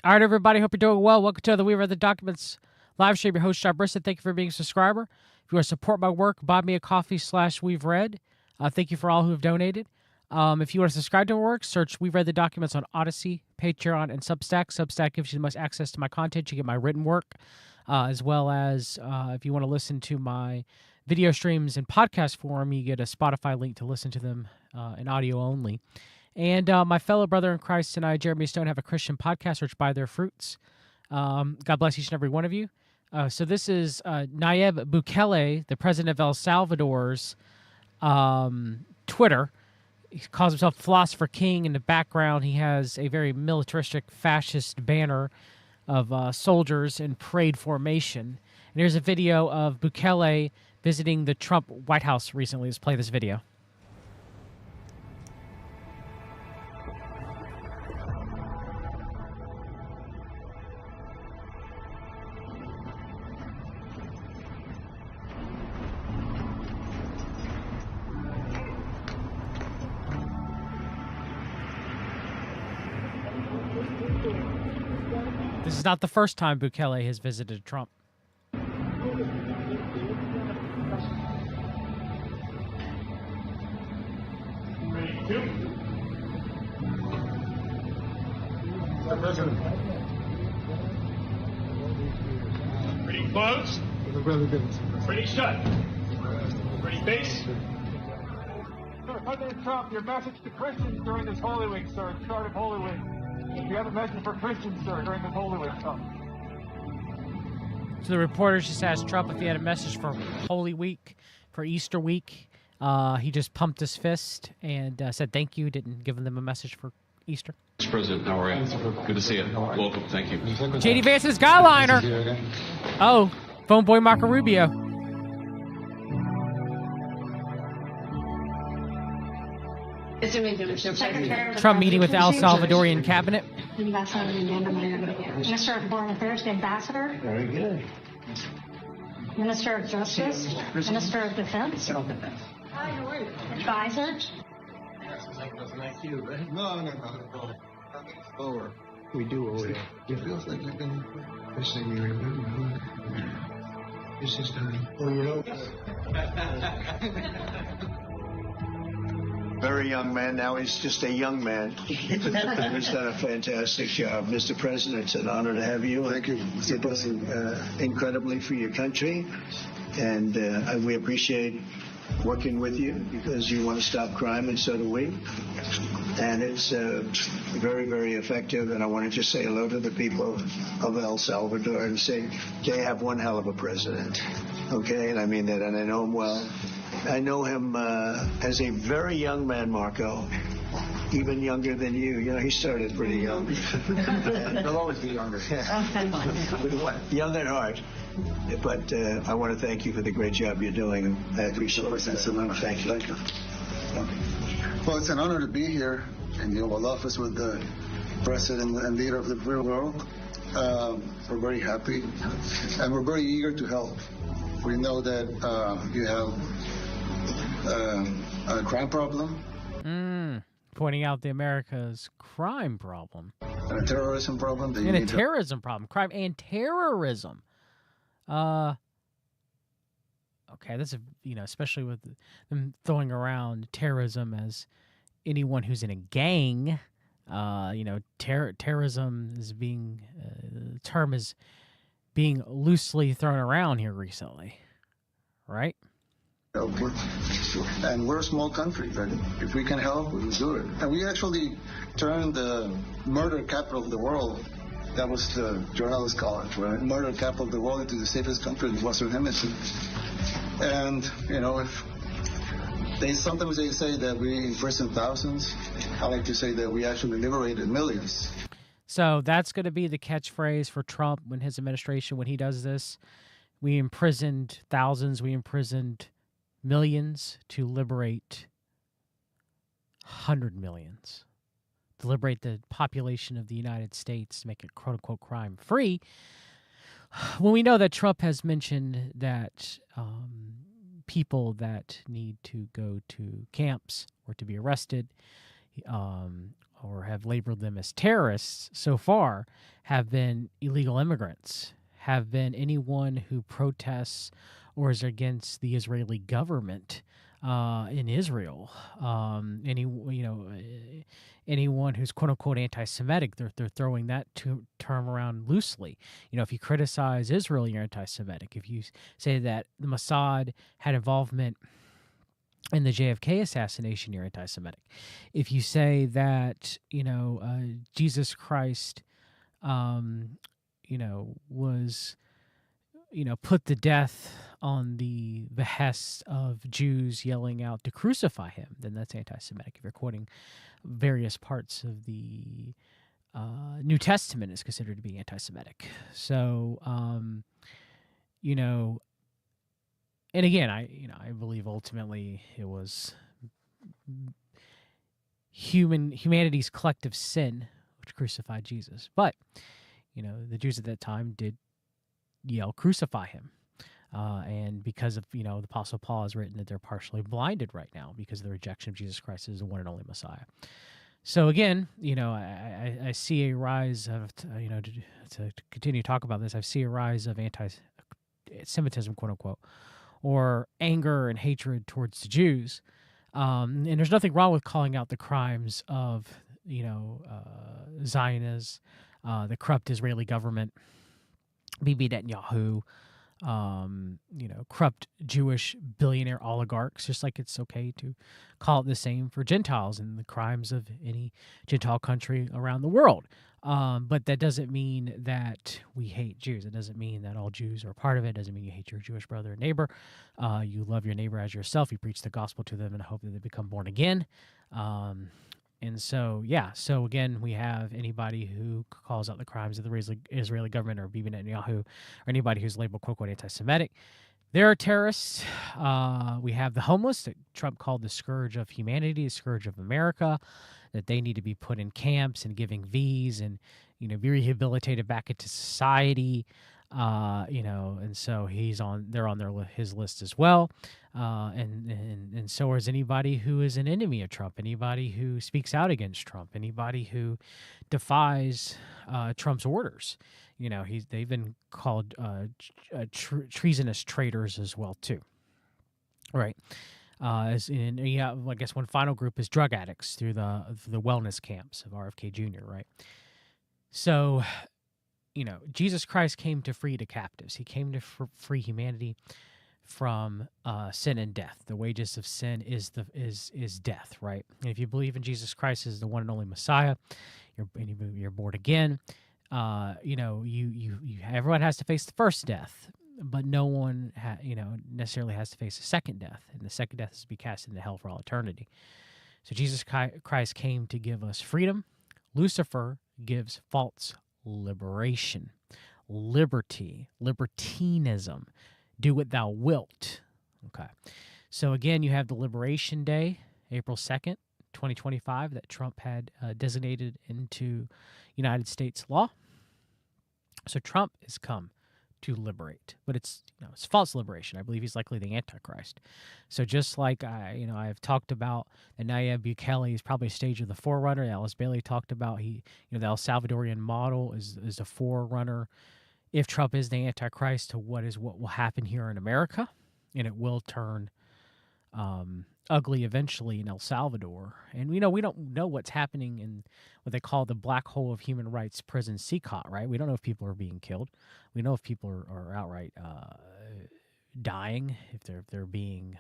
All right, everybody. Hope you're doing well. Welcome to the We Read the Documents live stream. Your host, John Brisson. Thank you for being a subscriber. If you want to support my work, buy me a coffee/We've Read. Thank you for all who have donated. If you want to subscribe to my work, search We've Read the Documents on Odyssey, Patreon, and Substack. Substack gives you the most access to my content. You get my written work, as well as if you want to listen to my video streams in podcast form, you get a Spotify link to listen to them in audio only. And my fellow brother in Christ and I, Jeremy Stone, have a Christian podcast, which By Their Fruits. God bless each and every one of you. So this is Nayib Bukele, the president of El Salvador's Twitter. He calls himself Philosopher King. In the background, he has a very militaristic, fascist banner of soldiers in parade formation. And here's a video of Bukele visiting the Trump White House recently. Let's play this video. This is not the first time Bukele has visited Trump. Mr. President. Pretty closed. Pretty shut. Pretty face. Sir, President Trump, your message to Christians during this Holy Week, sir, the start of Holy Week. Do you have a message for Christians, sir, during this Holy Week, sir? So the reporter just asked Trump if he had a message for Holy Week, for Easter week. He just pumped his fist and said thank you, didn't give them a message for Easter. Mr. President, how are you? Good to see you. Welcome. Thank you. JD Vance's Skyliner. Oh, phone boy Marco Rubio. Trump meeting with El Salvadorian cabinet. Minister of Foreign Affairs, the Ambassador. Very good. Minister of Justice. Minister of Defense. Advisor. No. Lower. We do over there. It feels like you've been missing me. This is done. Oh, you know. Very young man. Now he's just a young man. He's done a fantastic job. Mr. President, it's an honor to have you. Thank you. You're doing incredibly for your country. And we appreciate working with you because you want to stop crime, and so do we. And it's very, very effective. And I want to just say hello to the people of El Salvador and say they have one hell of a president. Okay? And I mean that, and I know him well. I know him as a very young man, Marco, even younger than you. You know, he started pretty young. He'll always be younger. Young at heart. But I want to thank you for the great job you're doing. I appreciate it. Thank you. Well, it's an honor to be here in the Oval Office with the President and leader of the free world. We're very happy, and we're very eager to help. We know that you have a crime problem. Pointing out the America's crime problem. And a terrorism problem. And a terrorism problem. Crime and terrorism. Okay, that's especially with them throwing around terrorism as anyone who's in a gang. Terrorism is being the term is being loosely thrown around here recently, right? And we're a small country, but if we can help, we will do it. And we actually turned the murder capital of the world. That was the journalist college, right? Murder capital of the world into the safest country in the Western Hemisphere. And, if sometimes they say that we imprison thousands, I like to say that we actually liberated millions. So that's going to be the catchphrase for Trump when his administration, when he does this. We imprisoned thousands, we imprisoned millions to liberate 100 millions. To liberate the population of the United States, to make it quote-unquote crime-free, when we know that Trump has mentioned that people that need to go to camps or to be arrested or have labeled them as terrorists so far have been illegal immigrants, have been anyone who protests or is against the Israeli government in Israel. Anyone who's quote unquote anti-Semitic, they're throwing that term around loosely. If you criticize Israel, you're anti-Semitic. If you say that the Mossad had involvement in the JFK assassination, you're anti-Semitic. If you say that Jesus Christ, was put to death on the behest of Jews yelling out to crucify him, then that's anti-Semitic. If you're quoting various parts of the New Testament, is considered to be anti-Semitic. So, and again, I believe ultimately it was humanity's collective sin which crucified Jesus. But the Jews at that time did yell, "Crucify him." And because of, the Apostle Paul has written that they're partially blinded right now because of the rejection of Jesus Christ as the one and only Messiah. So again, I see a rise of, to continue to talk about this, I see a rise of anti-Semitism, quote unquote, or anger and hatred towards the Jews. And there's nothing wrong with calling out the crimes of, Zionists, the corrupt Israeli government, Bibi Netanyahu, corrupt Jewish billionaire oligarchs, just like it's okay to call it the same for Gentiles and the crimes of any Gentile country around the world. But that doesn't mean that we hate Jews. It doesn't mean that all Jews are part of it. It doesn't mean you hate your Jewish brother and neighbor. You love your neighbor as yourself. You preach the gospel to them and hope that they become born again. And so, so again, we have anybody who calls out the crimes of the Israeli government or Bibi Netanyahu or anybody who's labeled, quote, unquote, anti-Semitic. They're terrorists. We have the homeless that Trump called the scourge of humanity, the scourge of America, that they need to be put in camps and giving V's and, be rehabilitated back into society. And so they're on his list as well. And so is anybody who is an enemy of Trump, anybody who speaks out against Trump, anybody who defies Trump's orders. They've been called treasonous traitors as well too. Right. I guess one final group is drug addicts through the wellness camps of RFK Jr. Right. So, Jesus Christ came to free the captives. He came to free humanity from sin and death. The wages of sin is death, right? And if you believe in Jesus Christ as the one and only Messiah, you're born again. Everyone has to face the first death, but no one necessarily has to face a second death, and the second death is to be cast into hell for all eternity. So Jesus Christ came to give us freedom. Lucifer gives false liberation, liberty, libertinism. Do what thou wilt. Okay. So again, you have the Liberation Day, April 2nd, 2025, that Trump had designated into United States law. So Trump has come to liberate, but it's false liberation. I believe he's likely the Antichrist. So just like I've talked about, and Nayib Bukele is probably a stage of the forerunner. Alice Bailey talked about the El Salvadorian model is the forerunner. If Trump is the Antichrist, to what will happen here in America, and it will turn ugly eventually in El Salvador. And we don't know what's happening in what they call the black hole of human rights prison, CCOT, right? We don't know if people are being killed. We know if people are outright dying, if they're being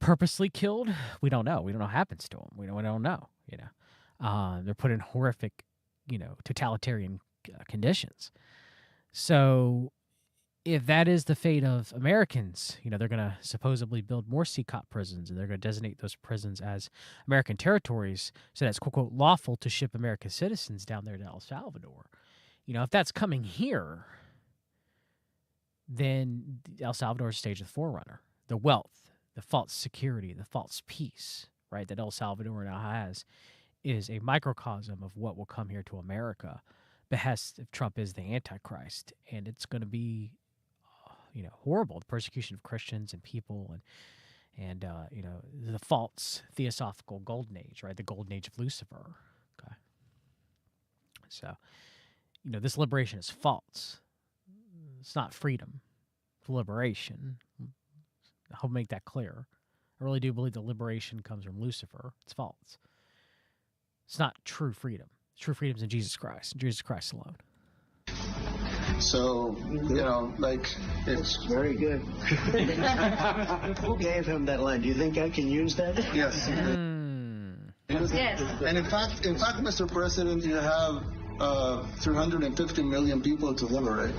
purposely killed. We don't know. We don't know what happens to them. We don't know. They're put in horrific, totalitarian conditions. So if that is the fate of Americans, they're going to supposedly build more CCOT prisons, and they're going to designate those prisons as American territories, so that's quote, unquote, lawful to ship American citizens down there to El Salvador. If that's coming here, then El Salvador is stage of the forerunner. The wealth, the false security, the false peace, right, that El Salvador now has is a microcosm of what will come here to America, behest if Trump is the Antichrist. And it's going to be, horrible, the persecution of Christians and people and the false theosophical golden age, right? The golden age of Lucifer. Okay, so this liberation is false. It's not freedom, it's liberation. I'll make that clear. I really do believe the liberation comes from Lucifer. It's false. It's not true freedom. True freedom is in Jesus Christ, and Jesus Christ alone. So, it's Very good. Who gave him that line? Do you think I can use that? yes. Yes. And in fact, Mr. President, you have 350 million people to liberate.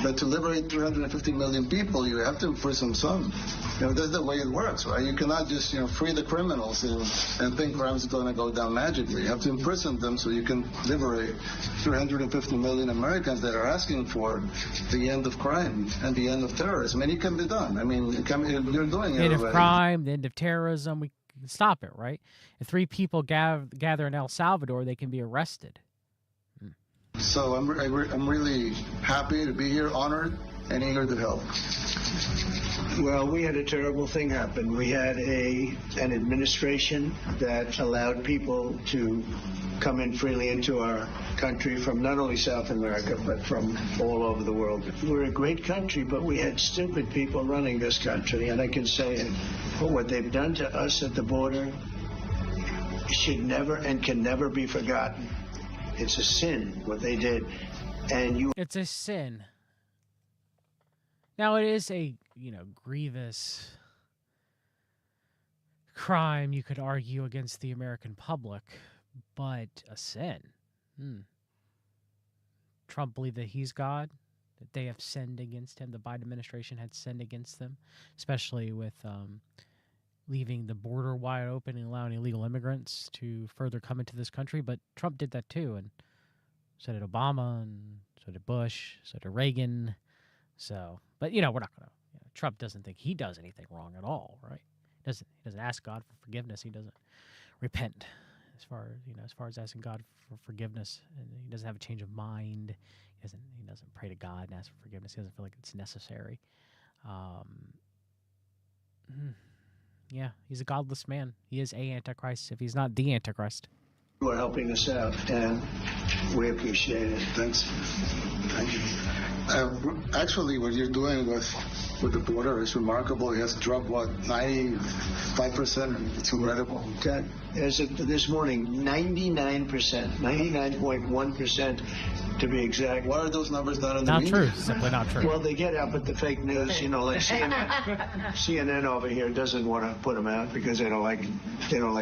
But to liberate 350 million people, you have to imprison some. That's the way it works, right? You cannot just, free the criminals and think crime is going to go down magically. You have to imprison them so you can liberate 350 million Americans that are asking for the end of crime and the end of terrorism. And it can be done. I mean, you're doing it End of already. crime, the end of terrorism. We can stop it, right? If 3 people gather in El Salvador, they can be arrested. So I'm really happy to be here, honored, and eager to help. Well, we had a terrible thing happen. We had an administration that allowed people to come in freely into our country from not only South America, but from all over the world. We're a great country, but we had stupid people running this country. And I can say it, what they've done to us at the border should never and can never be forgotten. It's a sin, what they did. And It's a sin. Now, it is a, grievous crime, you could argue, against the American public, but a sin. Trump believed that he's God, that they have sinned against him. The Biden administration had sinned against them, especially with leaving the border wide open and allowing illegal immigrants to further come into this country. But Trump did that too, and so did Obama, and so did Bush, so did Reagan. So, but we're not going to. Trump doesn't think he does anything wrong at all, right? He doesn't ask God for forgiveness. He doesn't repent as far as asking God for forgiveness, and he doesn't have a change of mind. He doesn't pray to God and ask for forgiveness. He doesn't feel like it's necessary. Yeah, he's a godless man. He is a Antichrist if he's not the Antichrist. you are helping us out, and we appreciate it. Thanks. Thank you. Actually, what you're doing with the border is remarkable. It has dropped, 95%? It's incredible. Okay. As of this morning, 99%, 99.1% to be exact. Why are those numbers not in the Not media? true. Simply not true. Well, they get out, but the fake news, like CNN over here doesn't want to put them out because they don't like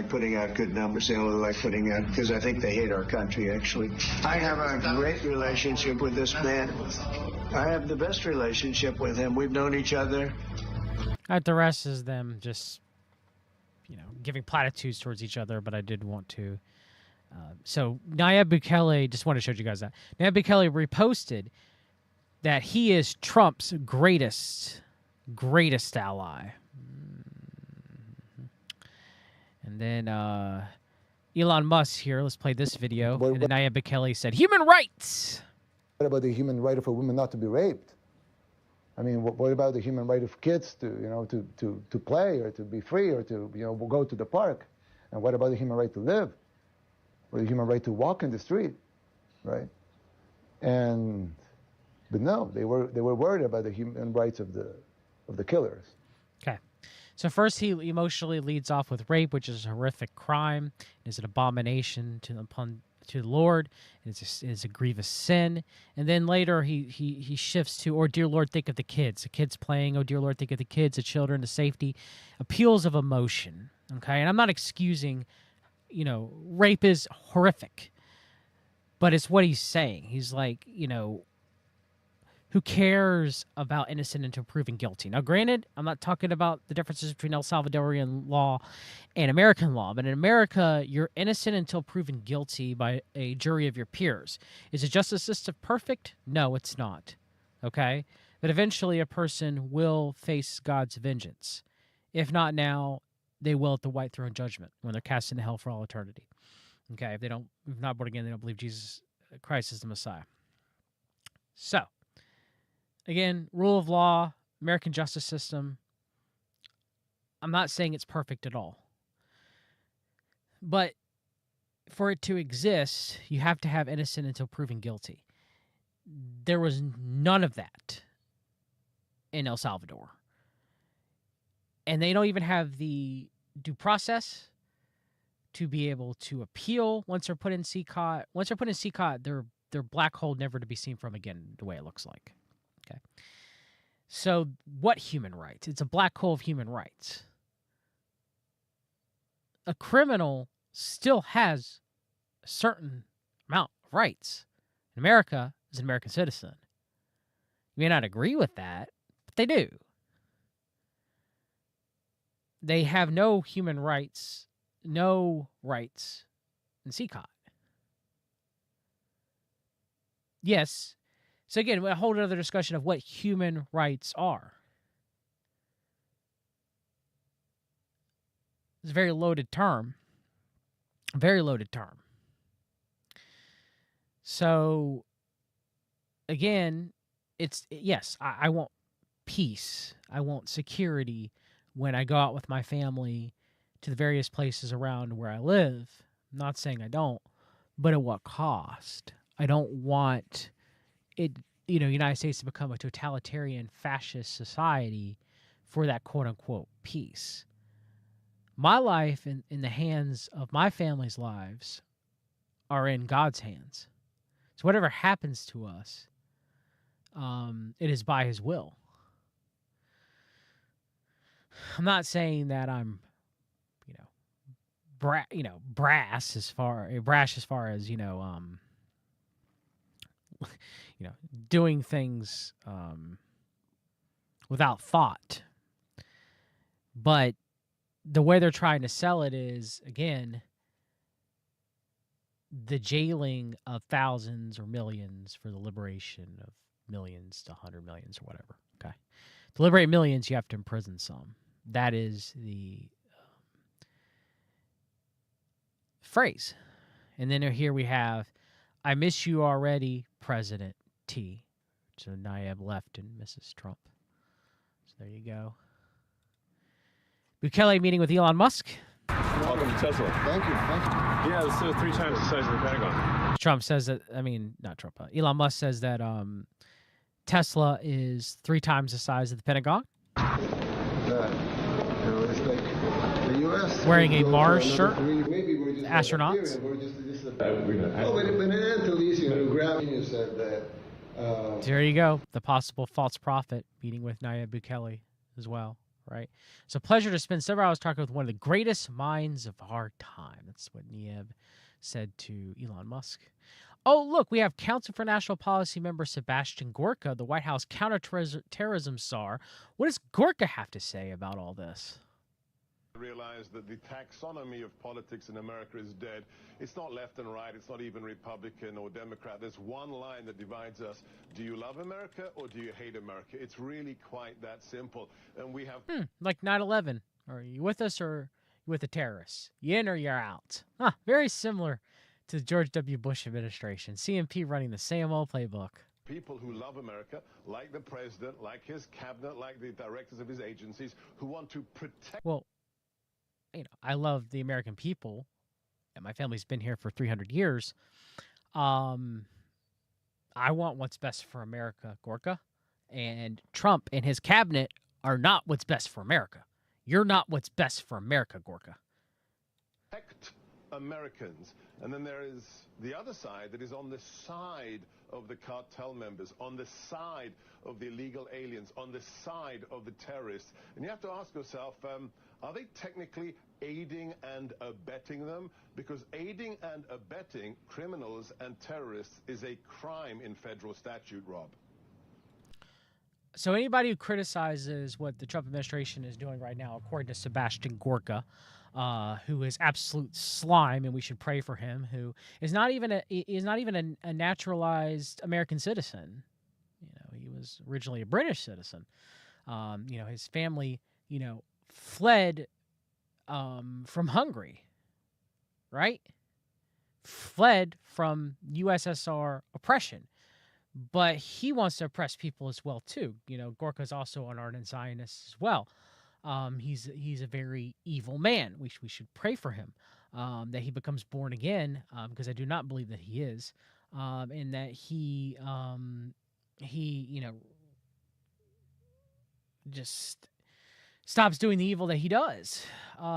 putting out good numbers. They only like putting out because I think they hate our country. Actually, I have a great relationship with this man. I have the best relationship with him. We've known each other. The rest is them just, giving platitudes towards each other. But I did want to. So Nayib Bukele, just want to show you guys that. Nayib Bukele reposted that he is Trump's greatest ally. And then Elon Musk here, let's play this video. And then Nayib Bukele said, human rights. What about the human right of a woman not to be raped? I mean, what about the human right of kids to play or to be free or to, go to the park? And what about the human right to live? Or the human right to walk in the street, right? But no, they were worried about the human rights of the killers. Okay. So first he emotionally leads off with rape, which is a horrific crime. It is an abomination to the Lord. It's a grievous sin. And then later he shifts to, oh, dear Lord, think of the kids. The kids playing, oh, dear Lord, think of the kids, the children, the safety. Appeals of emotion, okay? And I'm not excusing, rape is horrific. But it's what he's saying. He's like, who cares about innocent until proven guilty? Now, granted, I'm not talking about the differences between El Salvadorian law and American law, but in America, you're innocent until proven guilty by a jury of your peers. Is the justice system perfect? No, it's not. Okay? But eventually a person will face God's vengeance. If not now, they will at the white throne judgment when they're cast into hell for all eternity. Okay? If not born again, they don't believe Jesus Christ is the Messiah. So, again, rule of law, American justice system, I'm not saying it's perfect at all. But for it to exist, you have to have innocent until proven guilty. There was none of that in El Salvador. And they don't even have the due process to be able to appeal once they're put in CCOT. Once they're put in CCOT, they're black hole, never to be seen from again, the way it looks like. Okay. So what human rights? It's a black hole of human rights. A criminal still has a certain amount of rights. In America, as an American citizen. You may not agree with that, but they do. They have no human rights, no rights in CCOT. Yes. So again, we'll hold another discussion of what human rights are. It's a very loaded term. Very loaded term. So, again, yes, I want peace. I want security when I go out with my family to the various places around where I live. I'm not saying I don't, but at what cost? I don't want it, United States to become a totalitarian fascist society for that quote-unquote peace. My life in the hands of my family's lives are in God's hands. So whatever happens to us, it is by His will. I'm not saying that I'm, brash as far as doing things without thought. But the way they're trying to sell it is, again, the jailing of thousands or millions for the liberation of millions to 100 millions or whatever. Okay. To liberate millions, you have to imprison some. That is the phrase. And then here we have, I miss you already, President T. So Nayib left and Mrs. Trump. So there you go. Bukele meeting with Elon Musk. Welcome to Tesla. Thank you. Yeah, it's 3 times the size of the Pentagon. Trump says that, not Trump, Elon Musk says that Tesla is 3 times the size of the Pentagon. It's like the U.S. Wearing a Mars shirt. Maybe we're just Astronauts. There you go. The possible false prophet meeting with Nayib Bukele as well. Right. It's a pleasure to spend several hours talking with one of the greatest minds of our time. That's what Nayib said to Elon Musk. Oh, look, we have Council for National Policy member Sebastian Gorka, the White House counterterrorism czar. What does Gorka have to say about all this? Realize that the taxonomy of politics in America is dead. It's not left and right. It's not even Republican or Democrat. There's one line that divides us. Do you love America or do you hate America? It's really quite that simple. And we have... like 9/11. Are you with us or are you with the terrorists? You in or you're out? Very similar to the George W. Bush administration. CMP running the same old playbook. People who love America, like the president, like his cabinet, like the directors of his agencies, who want to protect... Well, I love the American people, and my family's been here for 300 years. I want what's best for America, Gorka. And Trump and his cabinet are not what's best for America. You're not what's best for America, Gorka. Protect Americans. And then there is the other side that is on the side of the cartel members, on the side of the illegal aliens, on the side of the terrorists. And you have to ask yourself, are they technically aiding and abetting them? Because aiding and abetting criminals and terrorists is a crime in federal statute, Rob. So anybody who criticizes what the Trump administration is doing right now, according to Sebastian Gorka, who is absolute slime, and we should pray for him, who is not even a naturalized American citizen. He was originally a British citizen. His family, fled from Hungary, right? Fled from USSR oppression. But he wants to oppress people as well, too. Gorka is also an ardent Zionist as well. He's a very evil man. We should pray for him, that he becomes born again, because I do not believe that he is, and that he just stops doing the evil that he does.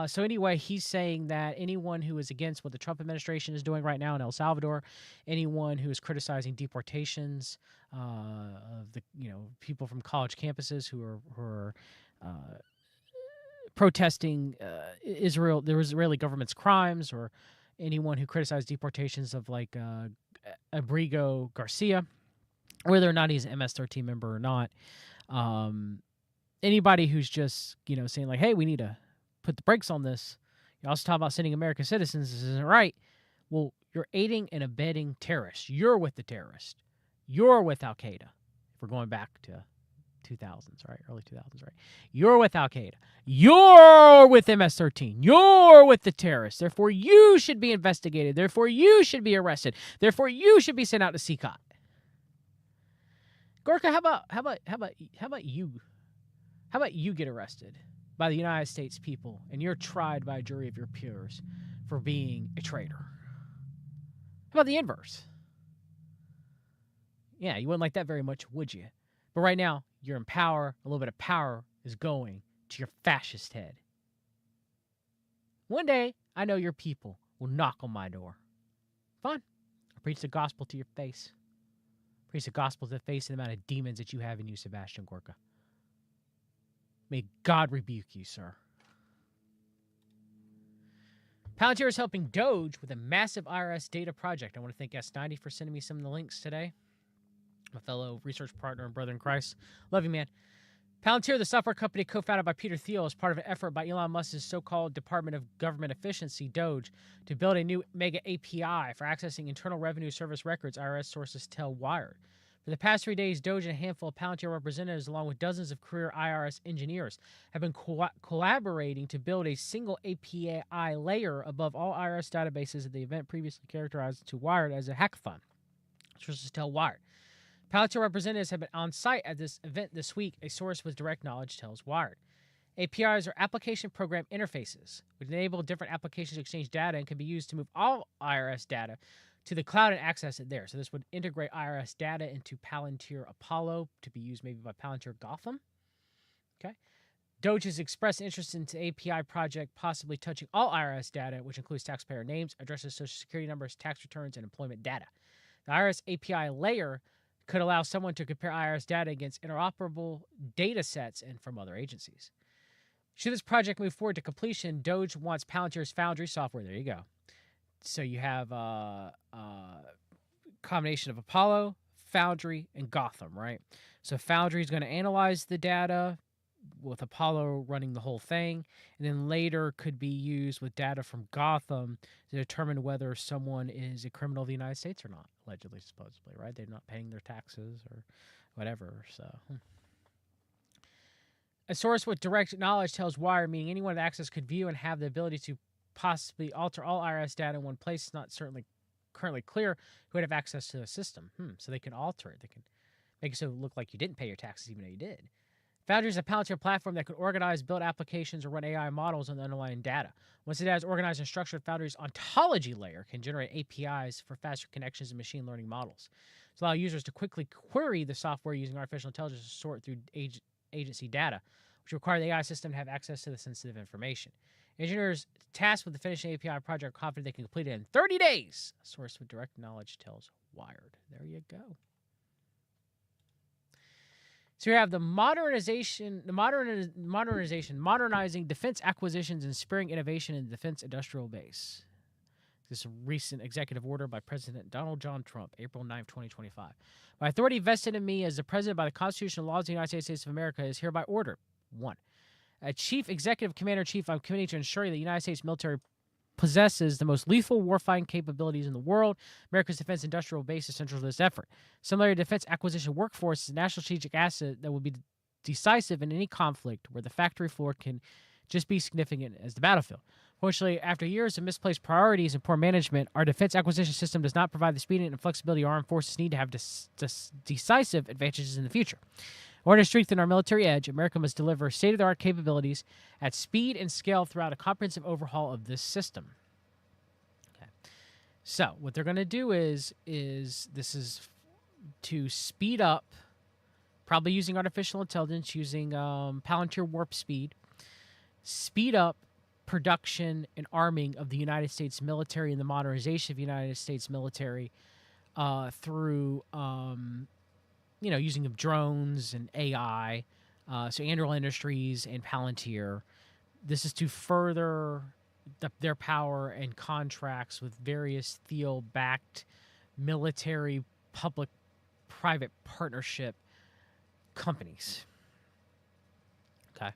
So anyway, he's saying that anyone who is against what the Trump administration is doing right now in El Salvador, anyone who is criticizing deportations of the people from college campuses who are protesting the Israeli government's crimes, or anyone who criticized deportations of like Abrigo Garcia, whether or not he's an MS-13 member or not. Anybody who's just, saying like, hey, we need to put the brakes on this. You also talk about sending American citizens. This isn't right. Well, you're aiding and abetting terrorists. You're with the terrorists. You're with Al-Qaeda. If we're going back to 2000s, right? Early 2000s, right? You're with Al-Qaeda. You're with MS-13. You're with the terrorists. Therefore, you should be investigated. Therefore, you should be arrested. Therefore, you should be sent out to CCOT. Gorka, how about you? How about you get arrested by the United States people and you're tried by a jury of your peers for being a traitor? How about the inverse? Yeah, you wouldn't like that very much, would you? But right now, you're in power. A little bit of power is going to your fascist head. One day, I know your people will knock on my door. Fine. I'll preach the gospel to your face. Preach the gospel to the face of the amount of demons that you have in you, Sebastian Gorka. May God rebuke you, sir. Palantir is helping Doge with a massive IRS data project. I want to thank S90 for sending me some of the links today. My fellow research partner and brother in Christ. Love you, man. Palantir, the software company co-founded by Peter Thiel, is part of an effort by Elon Musk's so-called Department of Government Efficiency, Doge, to build a new mega API for accessing Internal Revenue Service records, IRS sources tell Wired. For the past 3 days, Doge and a handful of Palantir representatives, along with dozens of career IRS engineers, have been collaborating to build a single API layer above all IRS databases at the event previously characterized to Wired as a hackathon. Sources tell Wired. Palantir representatives have been on site at this event this week, a source with direct knowledge tells Wired. APIs are application program interfaces, which enable different applications to exchange data and can be used to move all IRS data to the cloud and access it there. So this would integrate IRS data into Palantir Apollo to be used maybe by Palantir Gotham. Okay. Doge has expressed interest into API project possibly touching all IRS data, which includes taxpayer names, addresses, social security numbers, tax returns, and employment data. The IRS API layer could allow someone to compare IRS data against interoperable data sets and from other agencies. Should this project move forward to completion, Doge wants Palantir's Foundry software. There you go. So you have a combination of Apollo, Foundry, and Gotham, right? So Foundry is going to analyze the data with Apollo running the whole thing, and then later could be used with data from Gotham to determine whether someone is a criminal of the United States or not, allegedly, supposedly, right? They're not paying their taxes or whatever, so... A source with direct knowledge tells Wired, meaning anyone with access could view and have the ability to possibly alter all IRS data in one place. It's not certainly currently clear who would have access to the system. So they can alter it. They can make it so it look like you didn't pay your taxes even though you did. Foundry is a Palantir platform that could organize, build applications, or run AI models on the underlying data. Once the data is organized and structured, Foundry's ontology layer can generate APIs for faster connections and machine learning models. To allow users to quickly query the software using artificial intelligence to sort through agency data, which require the AI system to have access to the sensitive information. Engineers tasked with the finishing API project are confident they can complete it in 30 days. A source with direct knowledge tells Wired. There you go. So you have the modernizing defense acquisitions and spurring innovation in the defense industrial base. This is a recent executive order by President Donald John Trump, April 9, 2025. My authority vested in me as the President by the Constitution and laws of the United States of America is hereby ordered. 1. A Chief Executive Commander-in-Chief, I'm committed to ensuring that the United States military possesses the most lethal warfighting capabilities in the world. America's defense industrial base is central to this effort. Similarly, defense acquisition workforce is a national strategic asset that will be decisive in any conflict where the factory floor can just be significant as the battlefield. Fortunately, after years of misplaced priorities and poor management, our defense acquisition system does not provide the speed and flexibility our armed forces need to have decisive advantages in the future. order to strengthen our military edge, America must deliver state-of-the-art capabilities at speed and scale throughout a comprehensive overhaul of this system. Okay. So what they're going to do is this is to speed up, probably using artificial intelligence, using Palantir warp speed up production and arming of the United States military and the modernization of the United States military through, using of drones and AI. So Anduril Industries and Palantir. This is to further their power and contracts with various Thiel-backed military public-private partnership companies. Okay.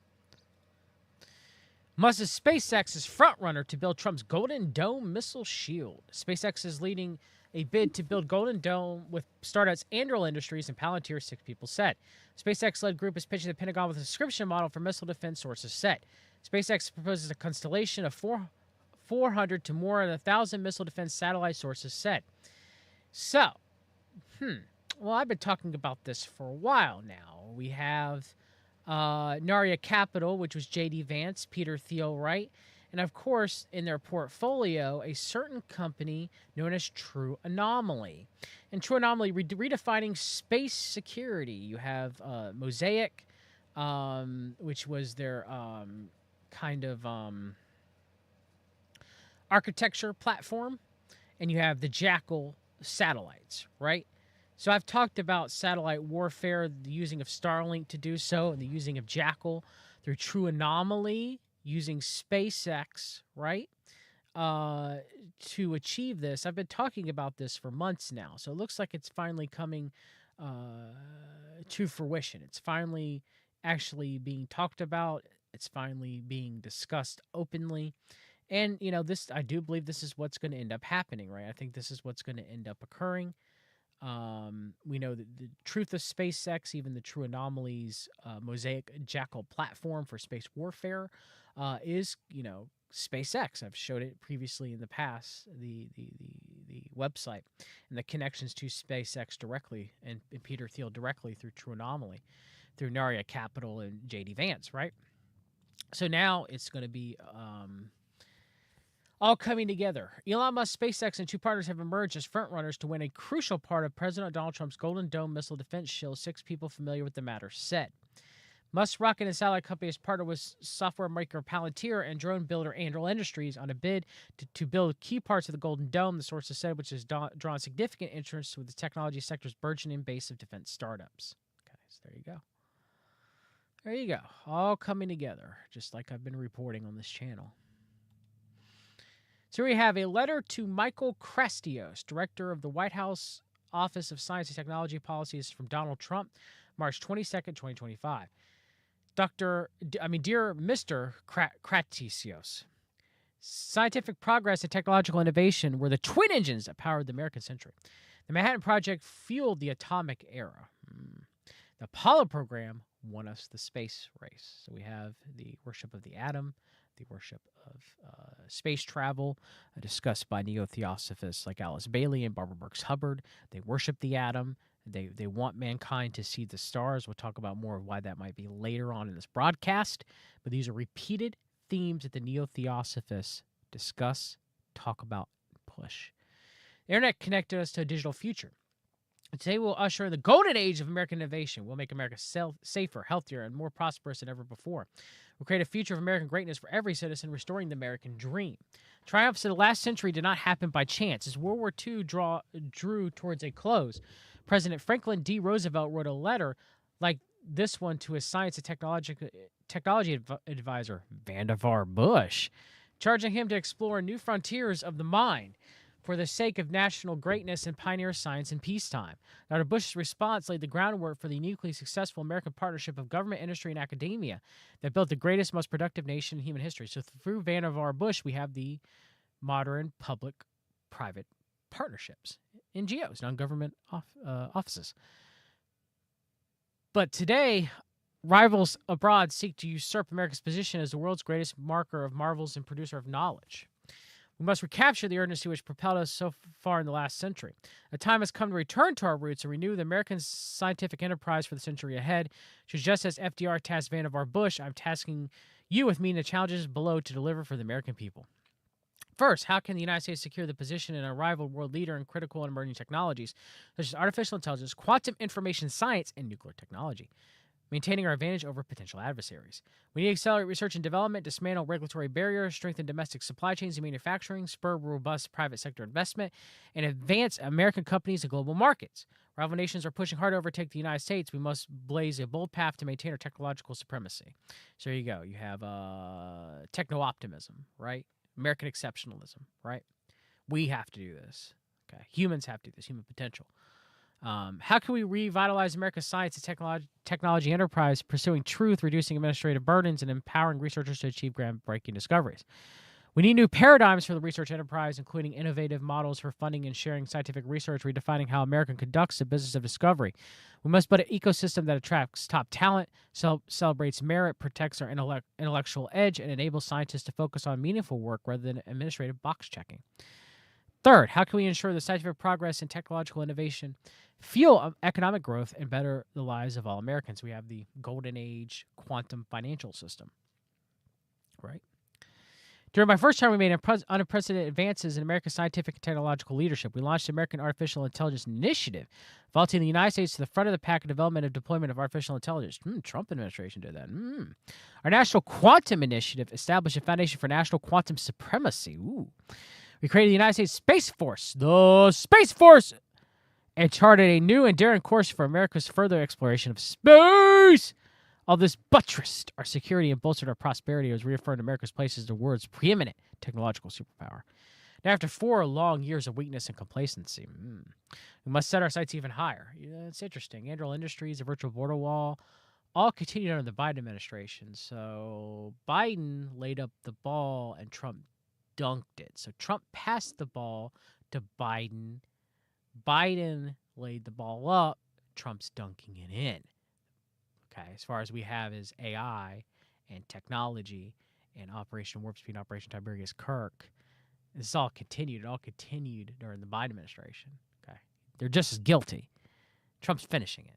Musk's SpaceX is frontrunner to build Trump's Golden Dome missile shield. SpaceX is leading a bid to build Golden Dome with startups Anduril Industries and Palantir, 6 people said. SpaceX-led group is pitching the Pentagon with a subscription model for missile defense, sources said. SpaceX proposes a constellation of 400 to more than 1,000 missile defense satellite, sources said. So, well, I've been talking about this for a while now. We have Narya Capital, which was J.D. Vance, Peter Thiel, right? And, of course, in their portfolio, a certain company known as True Anomaly. And True Anomaly, redefining space security. You have Mosaic, which was their kind of architecture platform. And you have the Jackal satellites, right? So I've talked about satellite warfare, the using of Starlink to do so, and the using of Jackal through True Anomaly, using SpaceX, right, to achieve this. I've been talking about this for months now, so it looks like it's finally coming to fruition. It's finally actually being talked about. It's finally being discussed openly. And, this, I do believe this is what's going to end up happening, right? I think this is what's going to end up occurring. We know that the truth of SpaceX, even the True Anomalies Mosaic Jackal platform for space warfare, is SpaceX. I've showed it previously in the past, the website and the connections to SpaceX directly and Peter Thiel directly through True Anomaly, through Narya Capital and J.D. Vance, right? So now it's going to be all coming together. Elon Musk, SpaceX, and 2 partners have emerged as frontrunners to win a crucial part of President Donald Trump's Golden Dome missile defense shield, 6 people familiar with the matter said. Musk's rocket and satellite company has partnered with software maker Palantir and drone builder Anduril Industries on a bid to build key parts of the Golden Dome, the sources said, which has drawn significant interest with the technology sector's burgeoning base of defense startups. Okay, so there you go. There you go. All coming together, just like I've been reporting on this channel. So we have a letter to Michael Krastios, director of the White House Office of Science and Technology Policies, from Donald Trump, March 22nd, 2025. Dear Mr. Krastios, scientific progress and technological innovation were the twin engines that powered the American century. The Manhattan Project fueled the atomic era. The Apollo program won us the space race. So we have the worship of the atom, the worship of space travel, discussed by neo-theosophists like Alice Bailey and Barbara Brooks Hubbard. They worship the atom. They want mankind to see the stars. We'll talk about more of why that might be later on in this broadcast. But these are repeated themes that the neo-theosophists discuss, talk about, and push. The internet connected us to a digital future. Today we'll usher in the golden age of American innovation. We'll make America safer, healthier, and more prosperous than ever before. We'll create a future of American greatness for every citizen, restoring the American dream. Triumphs of the last century did not happen by chance. As World War II drew towards a close, President Franklin D. Roosevelt wrote a letter like this one to his science and technology advisor, Vannevar Bush, charging him to explore new frontiers of the mind for the sake of national greatness and pioneer science in peacetime. Dr. Bush's response laid the groundwork for the uniquely successful American partnership of government, industry, and academia that built the greatest, most productive nation in human history. So through Vannevar Bush, we have the modern public-private partnerships, NGOs, non-government offices. But today, rivals abroad seek to usurp America's position as the world's greatest marker of marvels and producer of knowledge. We must recapture the urgency which propelled us so far in the last century. A time has come to return to our roots and renew the American scientific enterprise for the century ahead. So just as FDR tasked Vannevar Bush, I'm tasking you with meeting the challenges below to deliver for the American people. First, how can the United States secure the position in a rival world leader in critical and emerging technologies, such as artificial intelligence, quantum information science, and nuclear technology, maintaining our advantage over potential adversaries? We need to accelerate research and development, dismantle regulatory barriers, strengthen domestic supply chains and manufacturing, spur robust private sector investment, and advance American companies in global markets. Rival nations are pushing hard to overtake the United States. We must blaze a bold path to maintain our technological supremacy. So there you go. You have techno-optimism, right? American exceptionalism, right? We have to do this. Okay, humans have to do this. Human potential. How can we revitalize America's science and technology enterprise, pursuing truth, reducing administrative burdens, and empowering researchers to achieve groundbreaking discoveries? We need new paradigms for the research enterprise, including innovative models for funding and sharing scientific research, redefining how America conducts the business of discovery. We must build an ecosystem that attracts top talent, celebrates merit, protects our intellectual edge, and enables scientists to focus on meaningful work rather than administrative box checking. Third, how can we ensure that scientific progress and technological innovation fuel economic growth and better the lives of all Americans? We have the golden age quantum financial system, right? During my first term, we made unprecedented advances in America's scientific and technological leadership. We launched the American Artificial Intelligence Initiative, vaulting the United States to the front of the pack in development and deployment of artificial intelligence. Trump administration did that. Our National Quantum Initiative established a foundation for national quantum supremacy. We created the United States Space Force, the Space Force, and charted a new and daring course for America's further exploration of space. All this buttressed our security and bolstered our prosperity as reaffirmed America's place as the world's preeminent technological superpower. Now, after 4 long years of weakness and complacency, we must set our sights even higher. It's interesting. Anduril Industries, the virtual border wall, all continued under the Biden administration. So Biden laid up the ball and Trump dunked it. So Trump passed the ball to Biden. Biden laid the ball up. Trump's dunking it in. Okay, as far as we have is AI and technology and Operation Warp Speed, Operation Tiberius Kirk. This all continued. It all continued during the Biden administration. Okay, they're just as guilty. Trump's finishing it.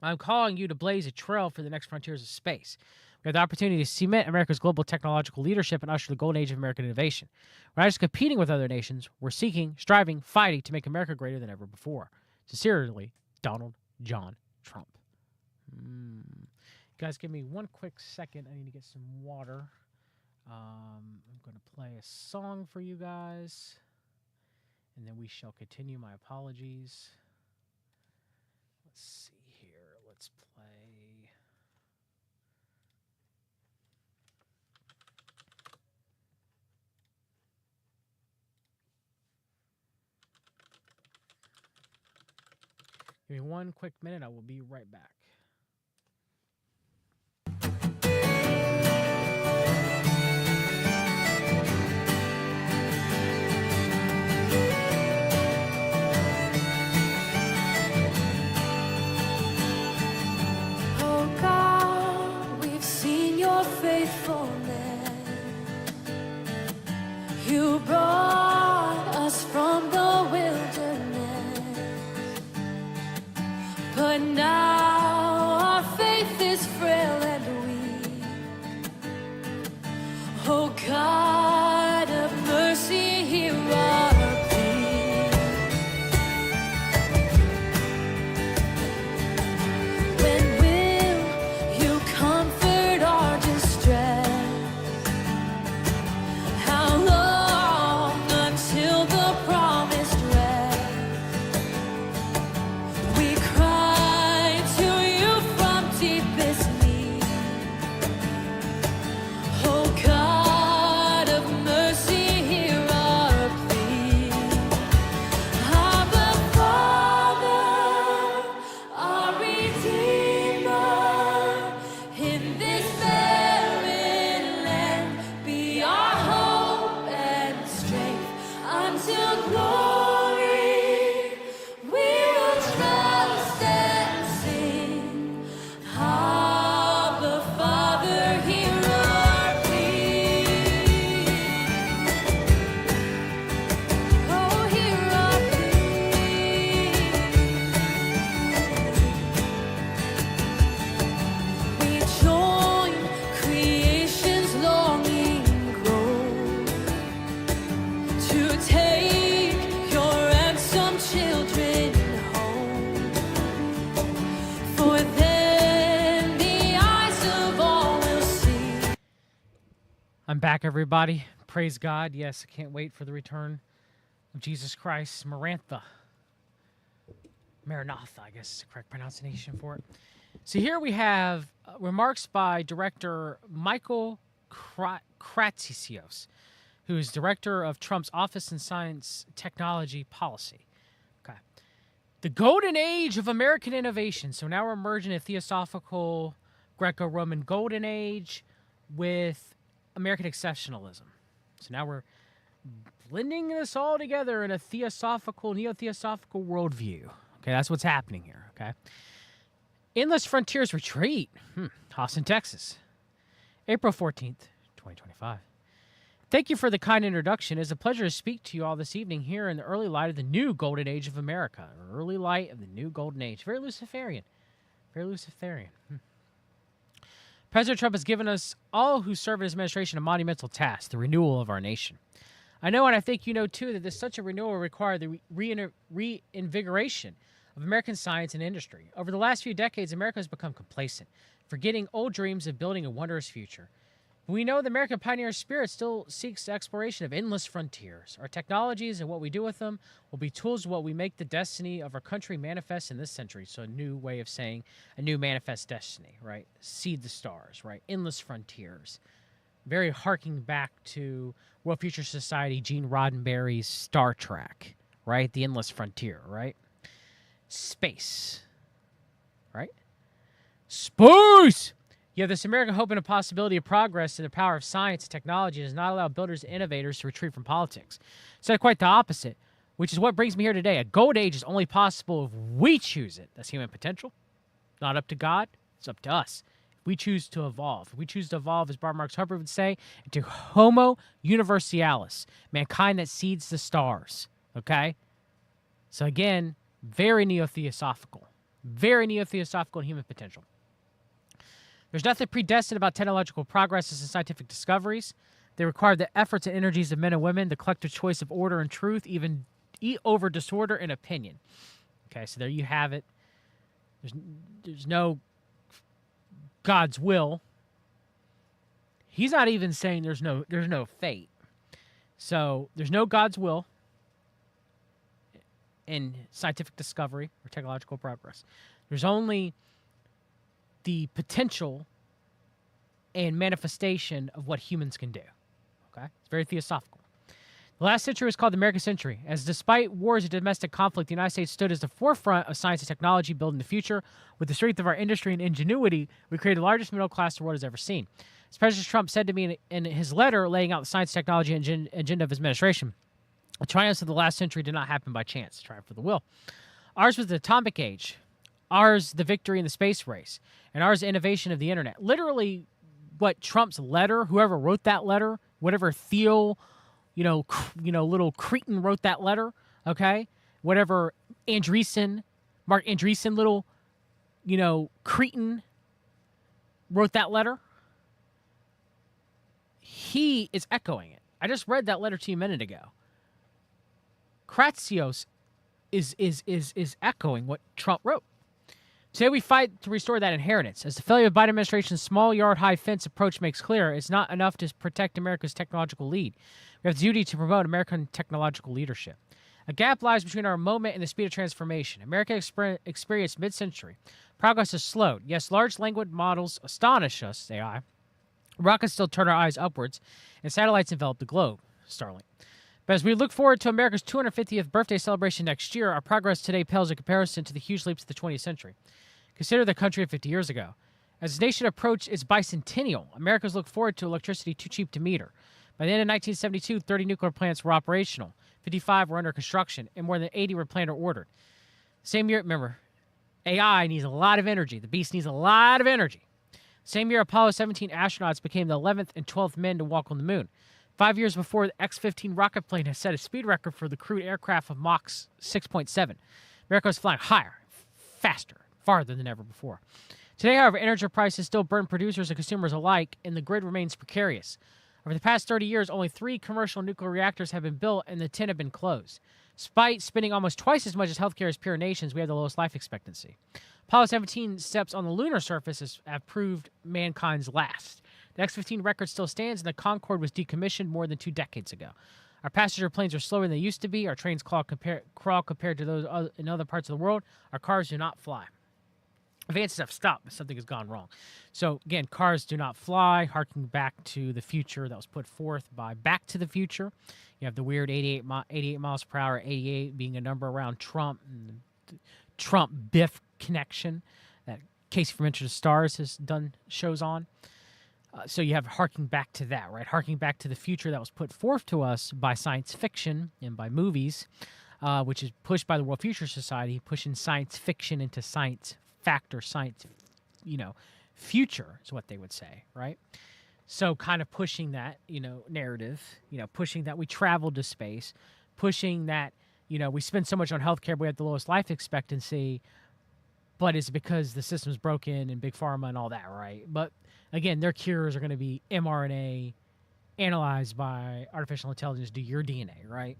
I'm calling you to blaze a trail for the next frontiers of space. We have the opportunity to cement America's global technological leadership and usher the golden age of American innovation. We're not just competing with other nations. We're seeking, striving, fighting to make America greater than ever before. Sincerely, Donald John Trump. Guys, give me one quick second. I need to get some water. I'm going to play a song for you guys, and then we shall continue. My apologies. Let's see here. Let's play. Give me one quick minute. I will be right back. You brought us from the wilderness, but now our faith is frail and weak. Oh God of mercy, hear our plea. When will you comfort our distress? To I'm back, everybody. Praise God. Yes, I can't wait for the return of Jesus Christ. Maranatha. Maranatha, I guess is the correct pronunciation for it. So here we have remarks by director Michael Kratsios, who is director of Trump's Office in Science Technology Policy. Okay. The golden age of American innovation. So now we're merging a theosophical Greco-Roman golden age with American exceptionalism. So now we're blending this all together in a theosophical, neo-theosophical worldview. Okay, that's what's happening here, okay? Endless Frontiers Retreat, Austin, Texas, April 14th, 2025. Thank you for the kind introduction. It's a pleasure to speak to you all this evening here in the early light of the new golden age of America. Early light of the new golden age. Very Luciferian. Very Luciferian. President Trump has given us all who serve in his administration a monumental task, the renewal of our nation. I know, and I think you know too, that such a renewal will require the reinvigoration of American science and industry. Over the last few decades, America has become complacent, forgetting old dreams of building a wondrous future. But we know the American pioneer spirit still seeks the exploration of endless frontiers. Our technologies and what we do with them will be tools of what we make the destiny of our country manifest in this century. So a new way of saying a new manifest destiny, right? Seed the stars, right? Endless frontiers. Very harking back to World Future Society, Gene Roddenberry's Star Trek, right? The endless frontier, right? Space, right? Space! You have this American hope and a possibility of progress in the power of science and technology does not allow builders and innovators to retreat from politics. Instead, quite the opposite, which is what brings me here today. A gold age is only possible if we choose it. That's human potential. Not up to God. It's up to us. We choose to evolve. We choose to evolve, as Barbara Marx Hubbard would say, into Homo universalis, mankind that seeds the stars. Okay? So again, very neo-theosophical. Very neo-theosophical in human potential. There's nothing predestined about technological progresses and scientific discoveries. They require the efforts and energies of men and women, the collective choice of order and truth, even over disorder and opinion. Okay, so there you have it. There's no God's will. He's not even saying there's no fate. So there's no God's will in scientific discovery or technological progress. There's only the potential and manifestation of what humans can do. Okay? It's very theosophical. The last century was called the American century, as despite wars and domestic conflict, the United States stood as the forefront of science and technology, building the future. With the strength of our industry and ingenuity, we created the largest middle class the world has ever seen. As President Trump said to me in his letter laying out the science, technology, and agenda of his administration, the triumphs of the last century did not happen by chance. Triumph of the will. Ours was the atomic age. Ours, the victory in the space race. And ours, the innovation of the internet. Literally, what Trump's letter, whoever wrote that letter, whatever little cretin wrote that letter, okay? Whatever Mark Andreessen, little, cretin wrote that letter, he is echoing it. I just read that letter to you a minute ago. Kratsios is echoing what Trump wrote. Today we fight to restore that inheritance. As the failure of the Biden administration's small yard high fence approach makes clear, it's not enough to protect America's technological lead. We have the duty to promote American technological leadership. A gap lies between our moment and the speed of transformation. America experienced mid-century. Progress has slowed. Yes, large language models astonish us, AI. Rockets still turn our eyes upwards, and satellites envelop the globe, Starlink. But as we look forward to America's 250th birthday celebration next year, our progress today pales in comparison to the huge leaps of the 20th century. Consider the country of 50 years ago. As the nation approached its bicentennial, Americans looked forward to electricity too cheap to meter. By the end of 1972, 30 nuclear plants were operational, 55 were under construction, and more than 80 were planned or ordered. Same year, remember, AI needs a lot of energy. The beast needs a lot of energy. Same year, Apollo 17 astronauts became the 11th and 12th men to walk on the moon. 5 years before, the X-15 rocket plane has set a speed record for the crewed aircraft of Mach 6.7. America was flying higher, faster, farther than ever before. Today, however, energy prices still burden producers and consumers alike, and the grid remains precarious. Over the past 30 years, only 3 commercial nuclear reactors have been built, and the 10 have been closed. Despite spending almost twice as much as healthcare as peer nations, we have the lowest life expectancy. Apollo 17 steps on the lunar surface have proved mankind's last. The X-15 record still stands, and the Concorde was decommissioned more than 2 decades ago. Our passenger planes are slower than they used to be. Our trains crawl compared to those in other parts of the world. Our cars do not fly. Advances have stopped, but something has gone wrong. So, again, cars do not fly, harking back to the future that was put forth by Back to the Future. You have the weird 88 miles per hour, 88 being a number around Trump, and the Trump-Biff connection that Casey from Into the Stars has done shows on. So you have harking back to that, right? Harking back to the future that was put forth to us by science fiction and by movies, which is pushed by the World Future Society, pushing science fiction into science factor, science, future is what they would say, right? So kind of pushing that, narrative, pushing that we traveled to space, pushing that, we spend so much on healthcare, we have the lowest life expectancy, but it's because the system's broken and big pharma and all that, right? But again, their cures are going to be mRNA analyzed by artificial intelligence to your DNA, right?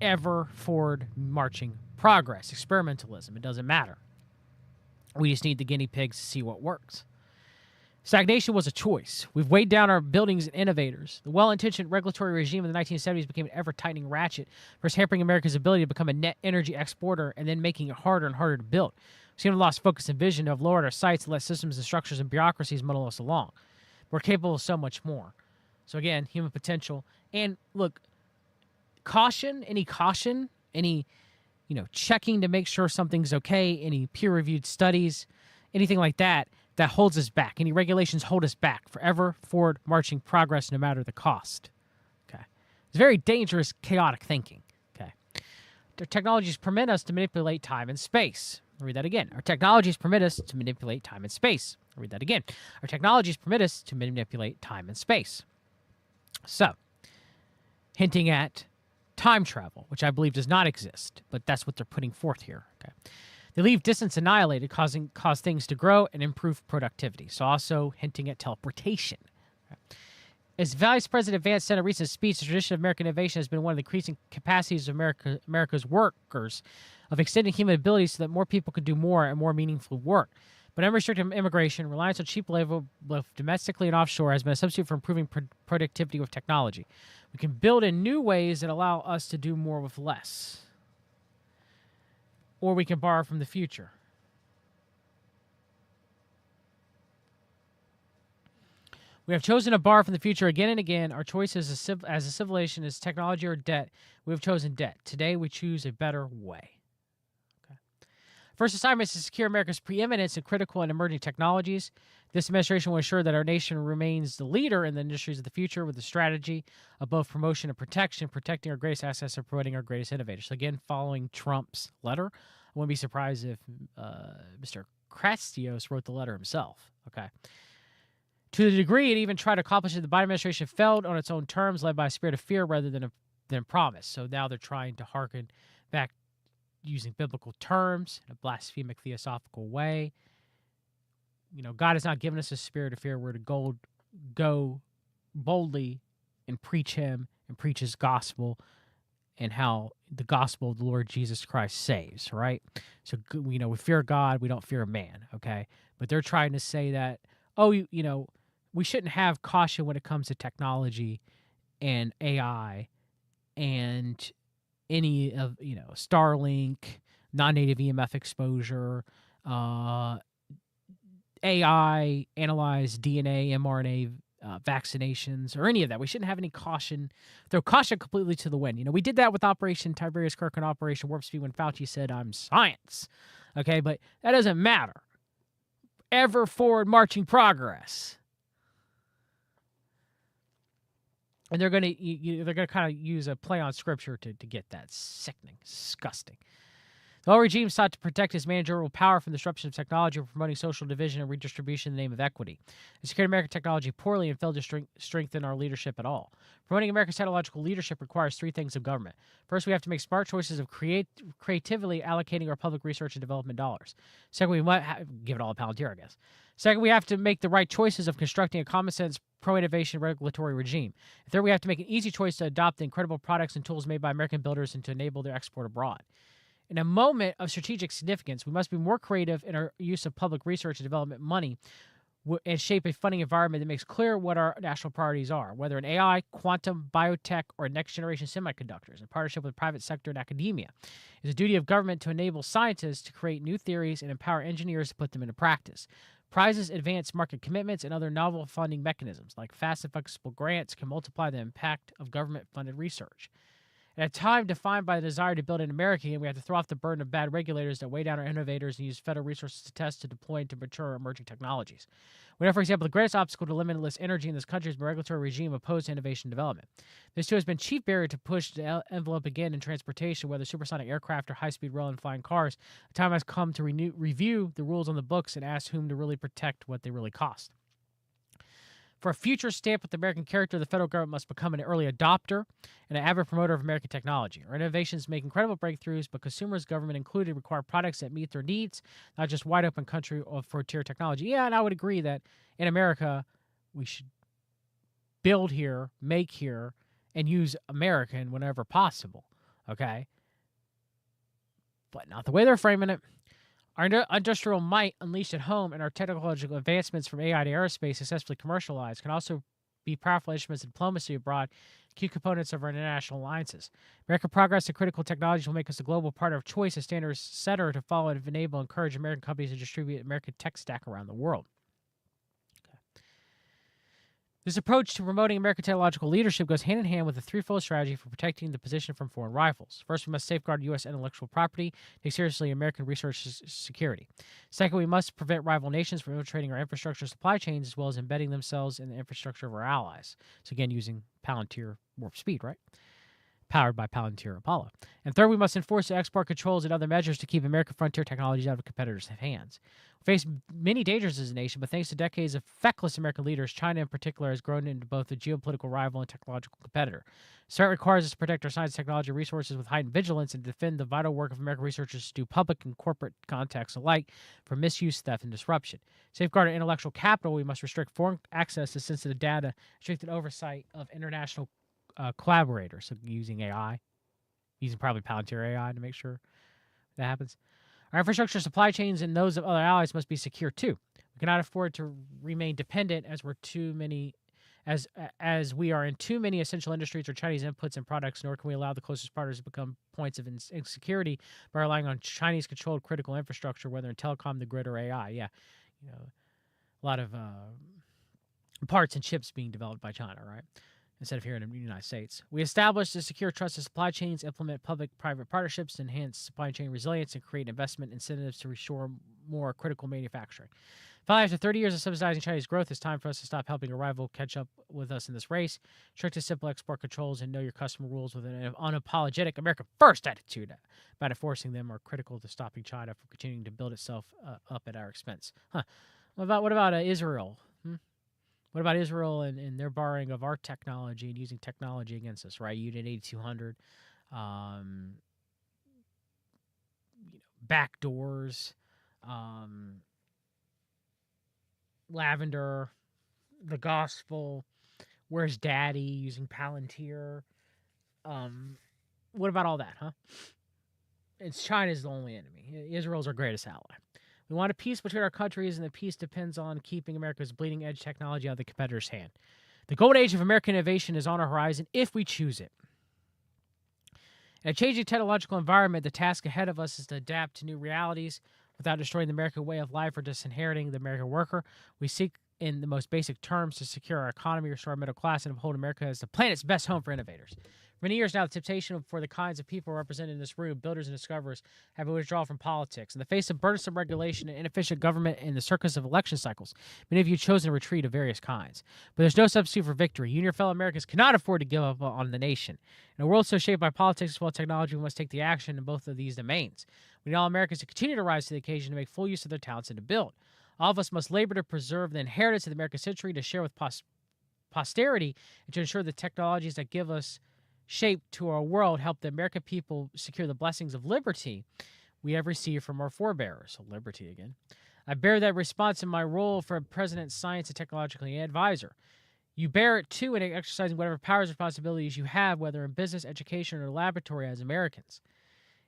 Ever forward marching progress, experimentalism, it doesn't matter. We just need the guinea pigs to see what works. Stagnation was a choice. We've weighed down our buildings and innovators. The well-intentioned regulatory regime of the 1970s became an ever-tightening ratchet, first hampering America's ability to become a net energy exporter and then making it harder and harder to build. We seem to have lost focus and vision, to have lowered our sights and let systems and structures and bureaucracies muddle us along. We're capable of so much more. So again, human potential. And look, any checking to make sure something's okay, any peer-reviewed studies, anything like that holds us back. Any regulations hold us back. Forever forward marching progress, no matter the cost. Okay, it's very dangerous, chaotic thinking. Okay, our technologies permit us to manipulate time and space. I'll read that again. Our technologies permit us to manipulate time and space. I'll read that again. Our technologies permit us to manipulate time and space. So, hinting at time travel, which I believe does not exist, but that's what they're putting forth here. Okay. They leave distance annihilated, cause things to grow and improve productivity. So also hinting at teleportation. Okay. As Vice President Vance said in a recent speech, the tradition of American innovation has been one of the increasing capacities of America's workers of extending human abilities so that more people could do more and more meaningful work. But unrestricted immigration, reliance on cheap labor, both domestically and offshore, has been a substitute for improving productivity with technology. We can build in new ways that allow us to do more with less. Or we can borrow from the future. We have chosen to borrow from the future again and again. Our choice as a civilization is technology or debt. We have chosen debt. Today, we choose a better way. Okay. First assignment is to secure America's preeminence in critical and emerging technologies. This administration will ensure that our nation remains the leader in the industries of the future with a strategy of both promotion and protection, protecting our greatest assets and promoting our greatest innovators. So again, following Trump's letter, I wouldn't be surprised if Mr. Krastios wrote the letter himself. Okay. To the degree it even tried to accomplish it, the Biden administration failed on its own terms, led by a spirit of fear rather than promise. So now they're trying to hearken back using biblical terms in a blasphemic theosophical way. God has not given us a spirit of fear. We're to go boldly and preach him and preach his gospel and how the gospel of the Lord Jesus Christ saves, right? So, we fear God. We don't fear man, okay? But they're trying to say that, we shouldn't have caution when it comes to technology and AI and any of, Starlink, non-native EMF exposure, AI, analyze DNA, mRNA, vaccinations, or any of that. We shouldn't have any caution. Throw caution completely to the wind. We did that with Operation Tiberius Kirk and Operation Warp Speed when Fauci said, I'm science. Okay, but that doesn't matter. Ever forward marching progress. And they're going to kind of use a play on scripture to get that. Sickening, disgusting. The old regime sought to protect its managerial power from the disruption of technology for promoting social division and redistribution in the name of equity. It secured American technology poorly and failed to strengthen our leadership at all. Promoting America's technological leadership requires 3 things of government. First, we have to make smart choices of creatively allocating our public research and development dollars. Second, we might give it all a Palantir, I guess. Second, we have to make the right choices of constructing a common-sense, pro-innovation regulatory regime. And third, we have to make an easy choice to adopt the incredible products and tools made by American builders and to enable their export abroad. In a moment of strategic significance, we must be more creative in our use of public research and development money and shape a funding environment that makes clear what our national priorities are, whether in AI, quantum, biotech, or next-generation semiconductors, in partnership with private sector and academia. It's a duty of government to enable scientists to create new theories and empower engineers to put them into practice. Prizes advance market commitments and other novel funding mechanisms, like fast and flexible grants, can multiply the impact of government-funded research. At a time defined by the desire to build an America, we have to throw off the burden of bad regulators that weigh down our innovators and use federal resources to test, to deploy, and to mature emerging technologies. We know, for example, the greatest obstacle to limitless energy in this country is the regulatory regime opposed to innovation and development. This, too, has been chief barrier to push the envelope again in transportation, whether supersonic aircraft or high-speed rail and flying cars. The time has come to review the rules on the books and ask whom to really protect what they really cost. For a future stamp with American character, the federal government must become an early adopter and an avid promoter of American technology. Our innovations make incredible breakthroughs, but consumers, government included, require products that meet their needs, not just wide open country or frontier technology. Yeah, and I would agree that in America, we should build here, make here, and use American whenever possible, okay? But not the way they're framing it. Our industrial might unleashed at home and our technological advancements from AI to aerospace successfully commercialized can also be powerful instruments of diplomacy abroad, key components of our international alliances. American progress in critical technologies will make us a global partner of choice, a standard setter to follow and enable and encourage American companies to distribute American tech stack around the world. This approach to promoting American technological leadership goes hand in hand with a threefold strategy for protecting the position from foreign rivals. First, we must safeguard U.S. intellectual property, take seriously American research security. Second, we must prevent rival nations from infiltrating our infrastructure supply chains as well as embedding themselves in the infrastructure of our allies. So again, using Palantir Warp Speed, right? Powered by Palantir Apollo. And third, we must enforce the export controls and other measures to keep American frontier technologies out of competitors' hands. We face many dangers as a nation, but thanks to decades of feckless American leaders, China in particular has grown into both a geopolitical rival and technological competitor. So it requires us to protect our science, technology, resources with heightened vigilance and defend the vital work of American researchers to do public and corporate contacts alike from misuse, theft, and disruption. Safeguard our intellectual capital, we must restrict foreign access to sensitive data, strengthen oversight of international collaborators, so using AI, using probably Palantir AI to make sure that happens. Our infrastructure supply chains and those of other allies must be secure too. We cannot afford to remain dependent as we are in too many essential industries or Chinese inputs and products, nor can we allow the closest partners to become points of insecurity by relying on Chinese-controlled critical infrastructure, whether in telecom, the grid, or AI. Yeah, a lot of parts and chips being developed by China, right? Instead of here in the United States. We establish the secure, trusted supply chains, implement public-private partnerships, enhance supply chain resilience, and create investment incentives to restore more critical manufacturing. Finally, after 30 years of subsidizing Chinese growth, it's time for us to stop helping a rival catch up with us in this race. Strict and simple export controls and know your customer rules with an unapologetic America-first attitude about enforcing them are critical to stopping China from continuing to build itself up at our expense. What about Israel? What about Israel and their borrowing of our technology and using technology against us, right? Unit 8200, backdoors, Lavender, the gospel, where's Daddy, using Palantir. What about all that, huh? It's China's the only enemy. Israel's our greatest ally. We want a peace between our countries, and the peace depends on keeping America's bleeding-edge technology out of the competitor's hand. The golden age of American innovation is on our horizon if we choose it. In a changing technological environment, the task ahead of us is to adapt to new realities without destroying the American way of life or disinheriting the American worker. We seek, in the most basic terms, to secure our economy, restore our middle class, and uphold America as the planet's best home for innovators. For many years now, the temptation for the kinds of people represented in this room, builders and discoverers, have been withdrawn from politics. In the face of burdensome regulation and inefficient government and the circus of election cycles, many of you have chosen a retreat of various kinds. But there's no substitute for victory. You and your fellow Americans cannot afford to give up on the nation. In a world so shaped by politics as well as technology, we must take the action in both of these domains. We need all Americans to continue to rise to the occasion to make full use of their talents and to build. All of us must labor to preserve the inheritance of the American century, to share with posterity, and to ensure the technologies that give us shape to our world help the American people secure the blessings of liberty we have received from our forebears. So liberty again. I bear that response in my role for President's Science and Technological Advisor. You bear it too in exercising whatever powers and responsibilities you have, whether in business, education, or laboratory as Americans.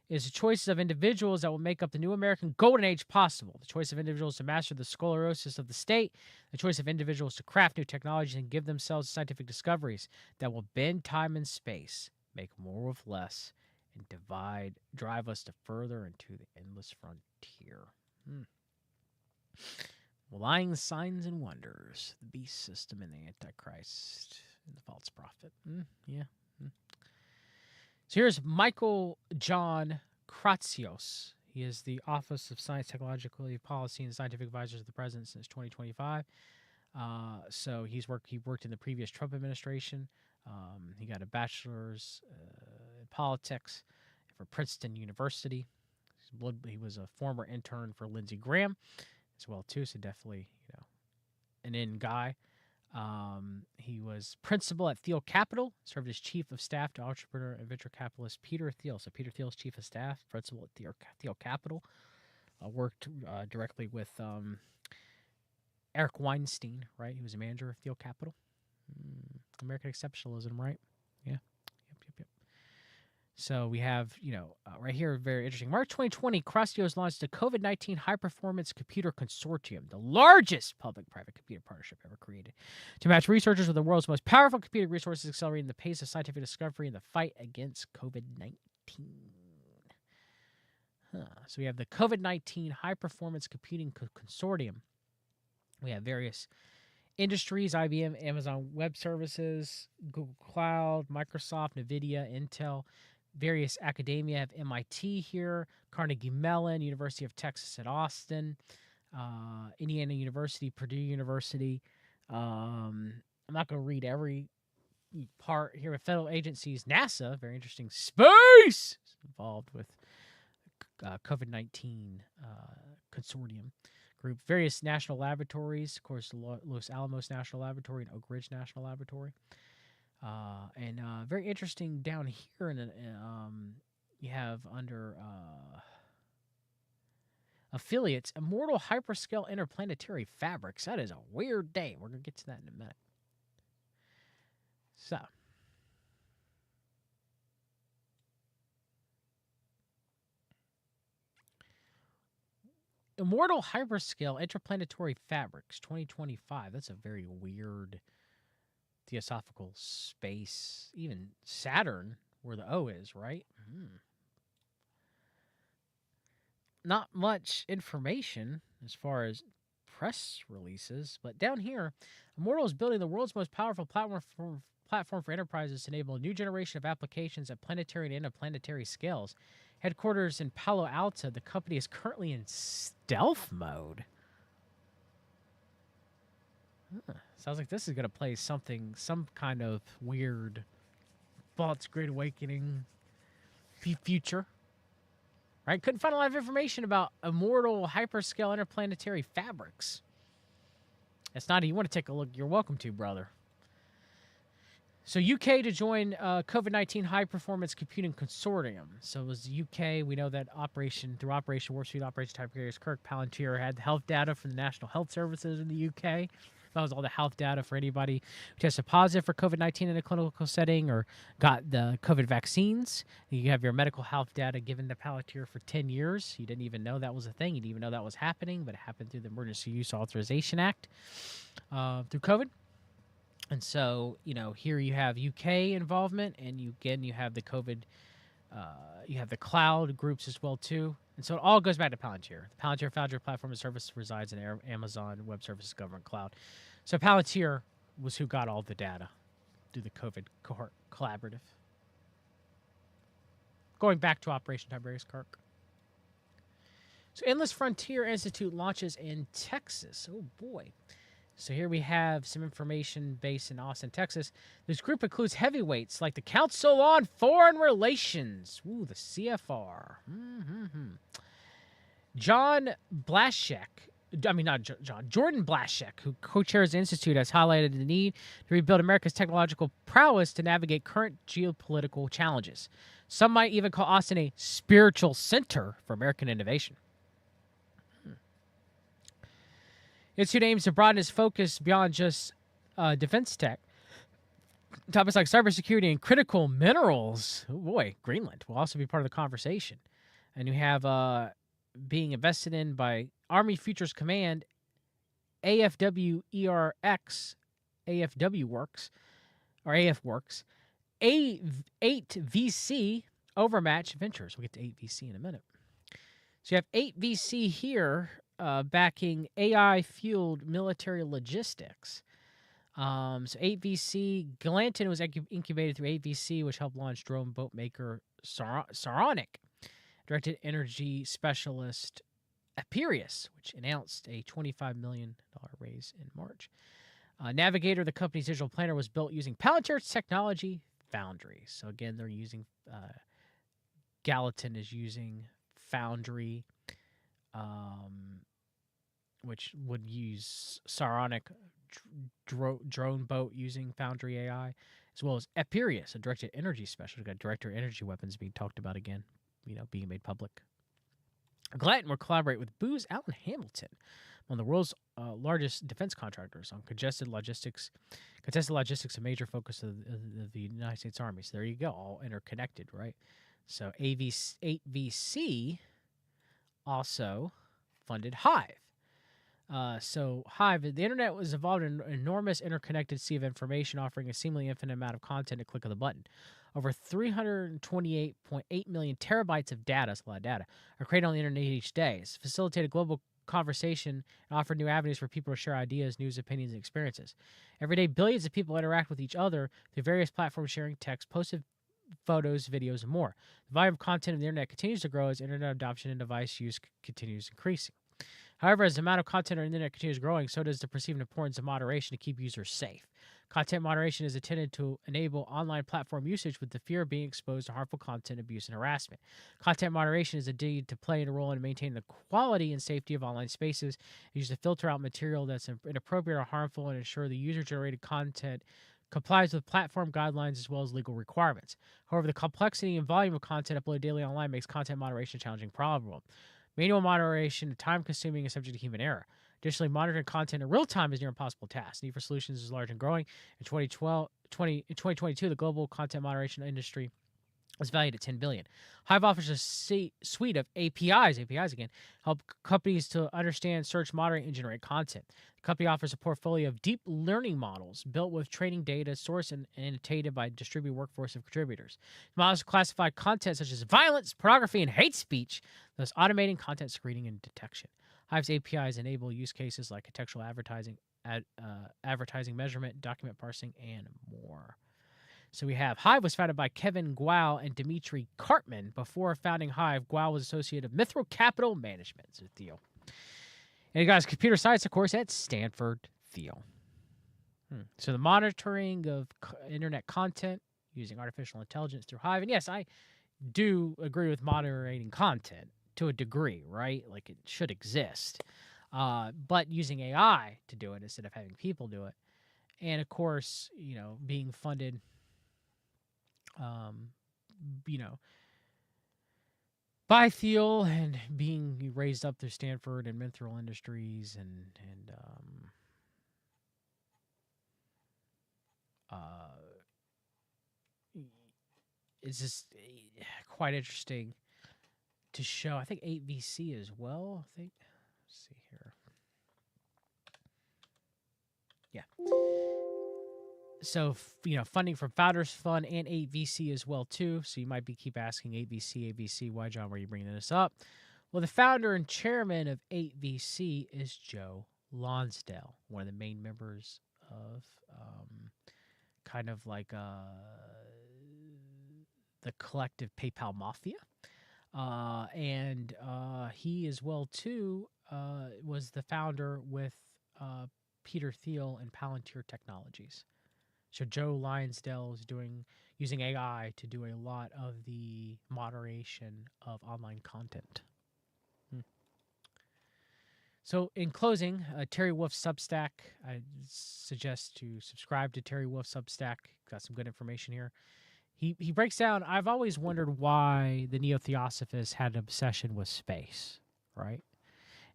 is the choices of individuals that will make up the new American golden age possible. The choice of individuals to master the sclerosis of the state, the choice of individuals to craft new technologies and give themselves scientific discoveries that will bend time and space, make more with less, and drive us to further into the endless frontier. Lying signs and wonders, the beast system and the Antichrist, and the false prophet. Yeah. So here's Michael John Kratsios. He is the Office of Science, Technological Policy, and Scientific Advisor to the President since 2025. So he worked in the previous Trump administration. He got a bachelor's in politics for Princeton University. He was a former intern for Lindsey Graham as well too. So definitely, an in guy. He was principal at Thiel Capital, served as chief of staff to entrepreneur and venture capitalist Peter Thiel. So Peter Thiel's chief of staff, principal at Thiel Capital, worked directly with Eric Weinstein, right? He was a manager of Thiel Capital. American exceptionalism, right? Yeah. Yep. So we have, right here, very interesting. March 2020, Krastios launched the COVID-19 High-Performance Computer Consortium, the largest public-private computer partnership ever created, to match researchers with the world's most powerful computing resources, accelerating the pace of scientific discovery in the fight against COVID-19. So we have the COVID-19 High-Performance Computing Consortium. We have various industries: IBM, Amazon Web Services, Google Cloud, Microsoft, NVIDIA, Intel. Various academia have MIT here, Carnegie Mellon, University of Texas at Austin, Indiana University, Purdue University. I'm not going to read every part here with federal agencies. NASA, very interesting, space involved with COVID-19 consortium group. Various national laboratories, of course, the Los Alamos National Laboratory and Oak Ridge National Laboratory. And very interesting down here, you have under affiliates, Immortal Hyperscale Interplanetary Fabrics. That is a weird name. We're going to get to that in a minute. So, Immortal Hyperscale Interplanetary Fabrics 2025. That's a very weird theosophical space. Even Saturn, where the O is, right? Not much information as far as press releases, but down here, Immortal is building the world's most powerful platform for enterprises to enable a new generation of applications at planetary and interplanetary scales. Headquarters in Palo Alto, the company is currently in stealth mode. Sounds like this is going to play some kind of weird False Great Awakening future. Right? Couldn't find a lot of information about Immortal Hyperscale Interplanetary Fabrics. That's not, you want to take a look, you're welcome to, brother. So UK to join COVID-19 High Performance Computing Consortium. So it was UK. We know that through Operation Warp Speed, Operation Tiberius Kirk, Palantir had the health data for the National Health Services in the UK. That was all the health data for anybody who tested positive for COVID-19 in a clinical setting or got the COVID vaccines. You have your medical health data given to Palantir for 10 years. You didn't even know that was a thing. You didn't even know that was happening, but it happened through the Emergency Use Authorization Act through COVID. And so, here you have UK involvement, and you have the COVID, you have the cloud groups as well, too. And so it all goes back to Palantir. The Palantir Foundry Platform and Service resides in Amazon Web Services Government Cloud. So Palantir was who got all the data through the COVID cohort collaborative. Going back to Operation Tiberius Kirk. So Endless Frontier Institute launches in Texas. Oh, boy. So here we have some information based in Austin, Texas. This group includes heavyweights like the Council on Foreign Relations. Ooh, the CFR. Jordan Blaszczak, who co-chairs the Institute, has highlighted the need to rebuild America's technological prowess to navigate current geopolitical challenges. Some might even call Austin a spiritual center for American innovation. Institute aims to broaden its focus beyond just defense tech. Topics like cybersecurity and critical minerals, oh boy, Greenland, will also be part of the conversation. And you have being invested in by Army Futures Command, AFWERX, AFW Works, or AF Works, 8VC Overmatch Ventures. We'll get to 8VC in a minute. So you have 8VC here backing AI-fueled military logistics. So 8VC, Galantin was incubated through 8VC, which helped launch drone boat maker Saronic. Directed energy specialist Aperius, which announced a $25 million raise in March. Navigator, the company's digital planner, was built using Palantir's technology Foundry. So again, they're using Gallatin is using Foundry, which would use Saronic drone boat using Foundry AI, as well as Aperius, a directed energy specialist. Got director energy weapons being talked about again, being made public. Gallatin will collaborate with Booz Allen Hamilton, one of the world's largest defense contractors, on contested logistics, a major focus of the United States Army. So there you go, all interconnected, right? So 8VC also funded Hive. So Hive, the internet was involved in an enormous interconnected sea of information, offering a seemingly infinite amount of content at a click of the button. Over 328.8 million terabytes of data, that's a lot of data, are created on the internet each day. It's facilitated global conversation and offered new avenues for people to share ideas, news, opinions, and experiences. Every day, billions of people interact with each other through various platforms, sharing text, posted photos, videos, and more. The volume of content on the internet continues to grow as internet adoption and device use continues increasing. However, as the amount of content on the internet continues growing, so does the perceived importance of moderation to keep users safe. Content moderation is intended to enable online platform usage with the fear of being exposed to harmful content, abuse, and harassment. Content moderation is indeed to play a role in maintaining the quality and safety of online spaces. It uses to filter out material that's inappropriate or harmful and ensure the user-generated content complies with platform guidelines as well as legal requirements. However, the complexity and volume of content uploaded daily online makes content moderation a challenging problem. Manual moderation, time-consuming, and subject to human error. Additionally, monitoring content in real time is near impossible task. Need for solutions is large and growing. In 2022, the global content moderation industry was valued at $10 billion. Hive offers a suite of APIs again, help companies to understand, search, moderate, and generate content. The company offers a portfolio of deep learning models built with training data sourced and annotated by a distributed workforce of contributors. The models classify content such as violence, pornography, and hate speech, thus automating content screening and detection. Hive's APIs enable use cases like contextual advertising, advertising measurement, document parsing, and more. So we have Hive was founded by Kevin Guo and Dimitri Cartman. Before founding Hive, Guo was associated with Mithril Capital Management. So Theo. And he got his computer science, of course, at Stanford. Theo. So the monitoring of internet content using artificial intelligence through Hive. And yes, I do agree with moderating content to a degree, right? Like it should exist. But using AI to do it instead of having people do it. And of course, being funded by Thiel and being raised up through Stanford and Mithril Industries and it's just quite interesting to show. I think 8VC as well. Let's see here. Yeah. So, funding from Founders Fund and 8VC as well, too. So you might keep asking 8VC, why, John, were you bringing this up? Well, the founder and chairman of 8VC is Joe Lonsdale, one of the main members of kind of like the collective PayPal Mafia. And he as well, too, was the founder with Peter Thiel and Palantir Technologies. So Joe Lonsdale is using AI to do a lot of the moderation of online content. So in closing, Terry Wolf's Substack, I suggest to subscribe to Terry Wolf's Substack. Got some good information here. He breaks down, I've always wondered why the Neo-Theosophists had an obsession with space, right?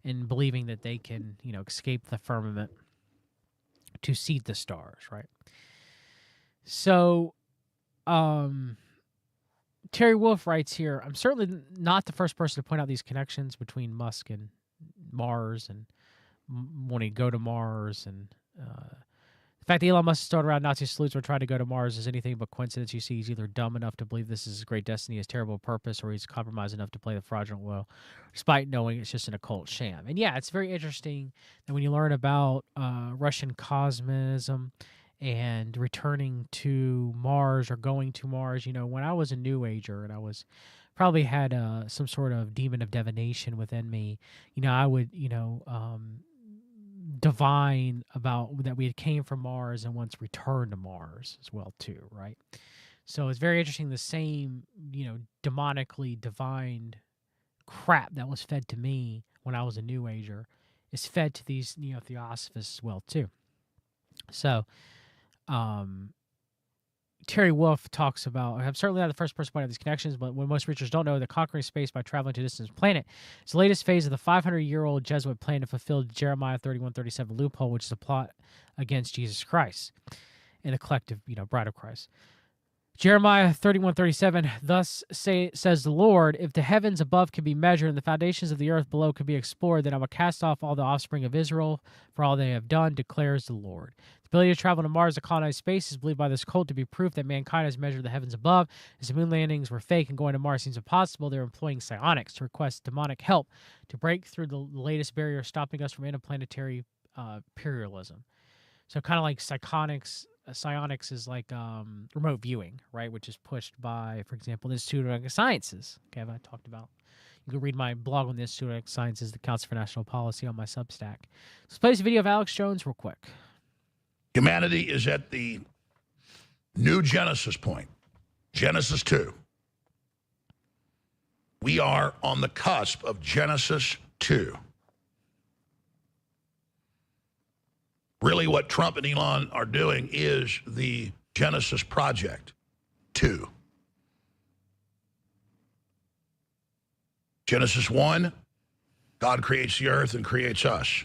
And believing that they can, escape the firmament to see the stars, right? So, Terry Wolf writes here, I'm certainly not the first person to point out these connections between Musk and Mars and wanting to go to Mars. And the fact that Elon Musk started around Nazi salutes or tried to go to Mars is anything but coincidence. You see, he's either dumb enough to believe this is his great destiny, his terrible purpose, or he's compromised enough to play the fraudulent role, despite knowing it's just an occult sham. And yeah, it's very interesting that when you learn about Russian cosmism and returning to Mars or going to Mars, when I was a New Ager and I was probably had some sort of demon of divination within me, I would, divine about that we had came from Mars and once returned to Mars as well too, right? So it's very interesting. The same, demonically divined crap that was fed to me when I was a New Ager is fed to these Theosophists as well too. So, Terry Wolf talks about, I'm certainly not the first person to point out these connections, but when most researchers don't know that conquering space by traveling to a distant planet is the latest phase of the 500-year-old Jesuit plan to fulfill Jeremiah 31:37 loophole, which is a plot against Jesus Christ and the collective, bride of Christ. Jeremiah 31:37, thus says the Lord, if the heavens above can be measured and the foundations of the earth below can be explored, then I will cast off all the offspring of Israel for all they have done, declares the Lord. The ability to travel to Mars to colonize space is believed by this cult to be proof that mankind has measured the heavens above. As the moon landings were fake and going to Mars seems impossible, they're employing psionics to request demonic help to break through the latest barrier stopping us from interplanetary imperialism. So kind of like psionics is like remote viewing, right? Which is pushed by, for example, the Institute of Sciences. Okay, I talked about. You can read my blog on the Institute of Sciences, the Council for National Policy, on my Substack. Let's play this video of Alex Jones real quick. Humanity is at the new Genesis point, Genesis 2. We are on the cusp of Genesis 2. Really what Trump and Elon are doing is the Genesis Project 2. Genesis 1, God creates the earth and creates us.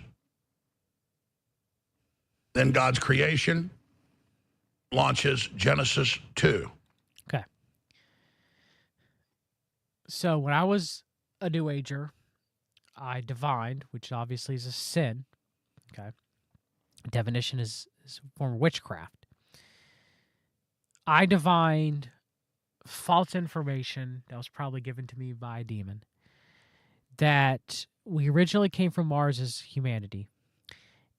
Then God's creation launches Genesis 2. Okay. So when I was a New Ager, I divined, which obviously is a sin. Okay. Divination is a form of witchcraft. I divined false information that was probably given to me by a demon that we originally came from Mars as humanity,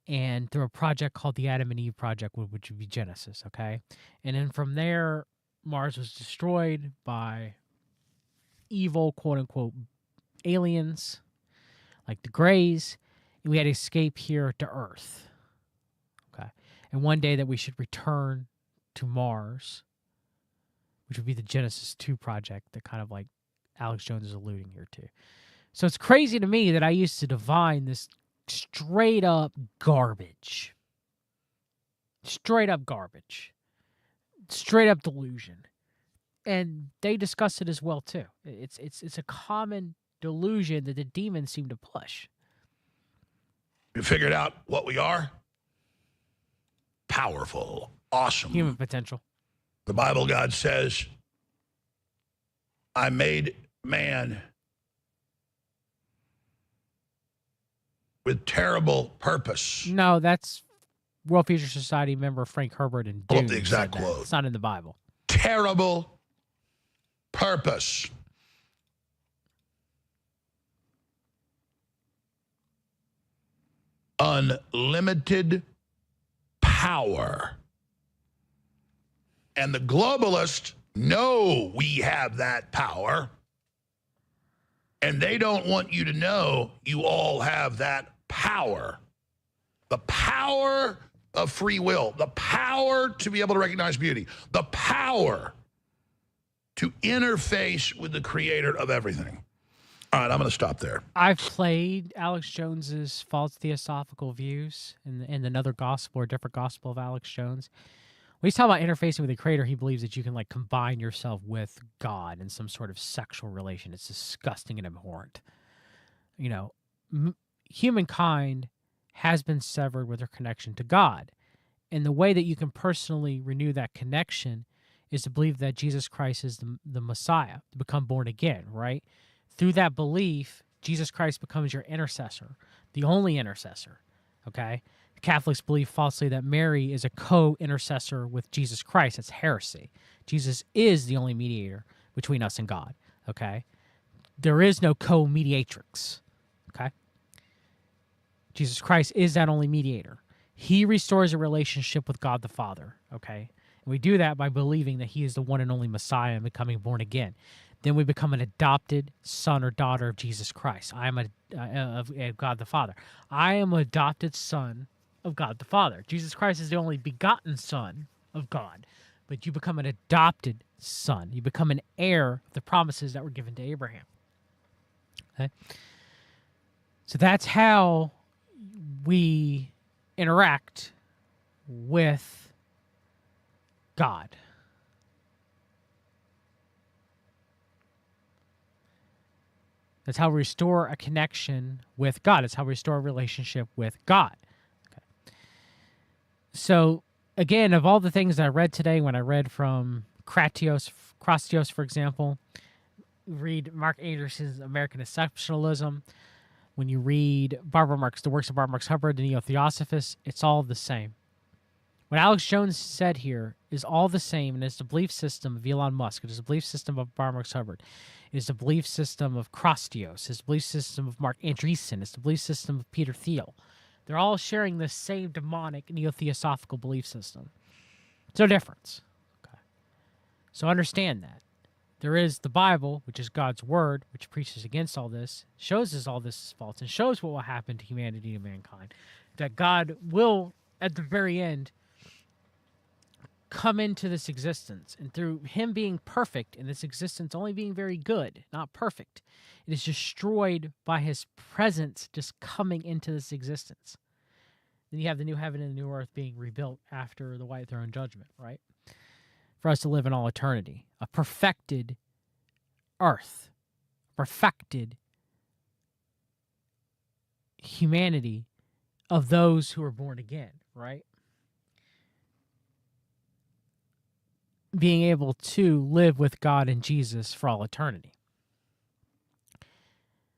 and through a project called the Adam and Eve Project, which would be Genesis, okay? And then from there, Mars was destroyed by evil, quote-unquote, aliens, like the Greys, and we had to escape here to Earth. And one day that we should return to Mars, which would be the Genesis 2 project that kind of like Alex Jones is alluding here to. So it's crazy to me that I used to divine this straight up garbage. Straight up garbage. Straight up delusion. And they discuss it as well too. It's a common delusion that the demons seem to push. You figured out what we are? Powerful, awesome. Human potential. The Bible, God says, I made man with terrible purpose. No, that's World Future Society member Frank Herbert and Dune. The exact quote. It's not in the Bible. Terrible purpose. Unlimited power. And the globalists know we have that power, and they don't want you to know you all have that power. The power of free will, the power to be able to recognize beauty, the power to interface with the creator of everything. All right, I'm going to stop there. I've played Alex Jones's false theosophical views in another gospel or different gospel of Alex Jones. When he's talking about interfacing with the creator, he believes that you can like combine yourself with God in some sort of sexual relation. It's disgusting and abhorrent. You know, humankind has been severed with their connection to God. And the way that you can personally renew that connection is to believe that Jesus Christ is the Messiah, to become born again, right? Through that belief, Jesus Christ becomes your intercessor, the only intercessor, okay? The Catholics believe falsely that Mary is a co-intercessor with Jesus Christ. That's heresy. Jesus is the only mediator between us and God, okay? There is no co-mediatrix, okay? Jesus Christ is that only mediator. He restores a relationship with God the Father, okay? And we do that by believing that he is the one and only Messiah and becoming born again. Then we become an adopted son or daughter of Jesus Christ. I am of God the Father. I am an adopted son of God the Father. Jesus Christ is the only begotten son of God. But you become an adopted son. You become an heir of the promises that were given to Abraham. Okay? So that's how we interact with God. That's how we restore a connection with God. It's how we restore a relationship with God. Okay. So, again, of all the things that I read today, when I read from Cratios, for example, read Mark Anderson's American Exceptionalism, when you read the works of Barbara Marx Hubbard, the Neo-Theosophists, it's all the same. What Alex Jones said here is all the same, and it's the belief system of Elon Musk. It is the belief system of Barbara Marx Hubbard. It is the belief system of Krastios. It's the belief system of Mark Andreessen. It's the belief system of Peter Thiel. They're all sharing the same demonic neo-theosophical belief system. It's no difference. Okay. So understand that. There is the Bible, which is God's word, which preaches against all this, shows us all this is false, and shows what will happen to humanity and mankind. That God will, at the very end, come into this existence, and through him being perfect in this existence, only being very good, not perfect, it is destroyed by his presence just coming into this existence. Then you have the new heaven and the new earth being rebuilt after the white throne judgment, right? For us to live in all eternity. A perfected earth, perfected humanity of those who are born again, right? Being able to live with God and Jesus for all eternity.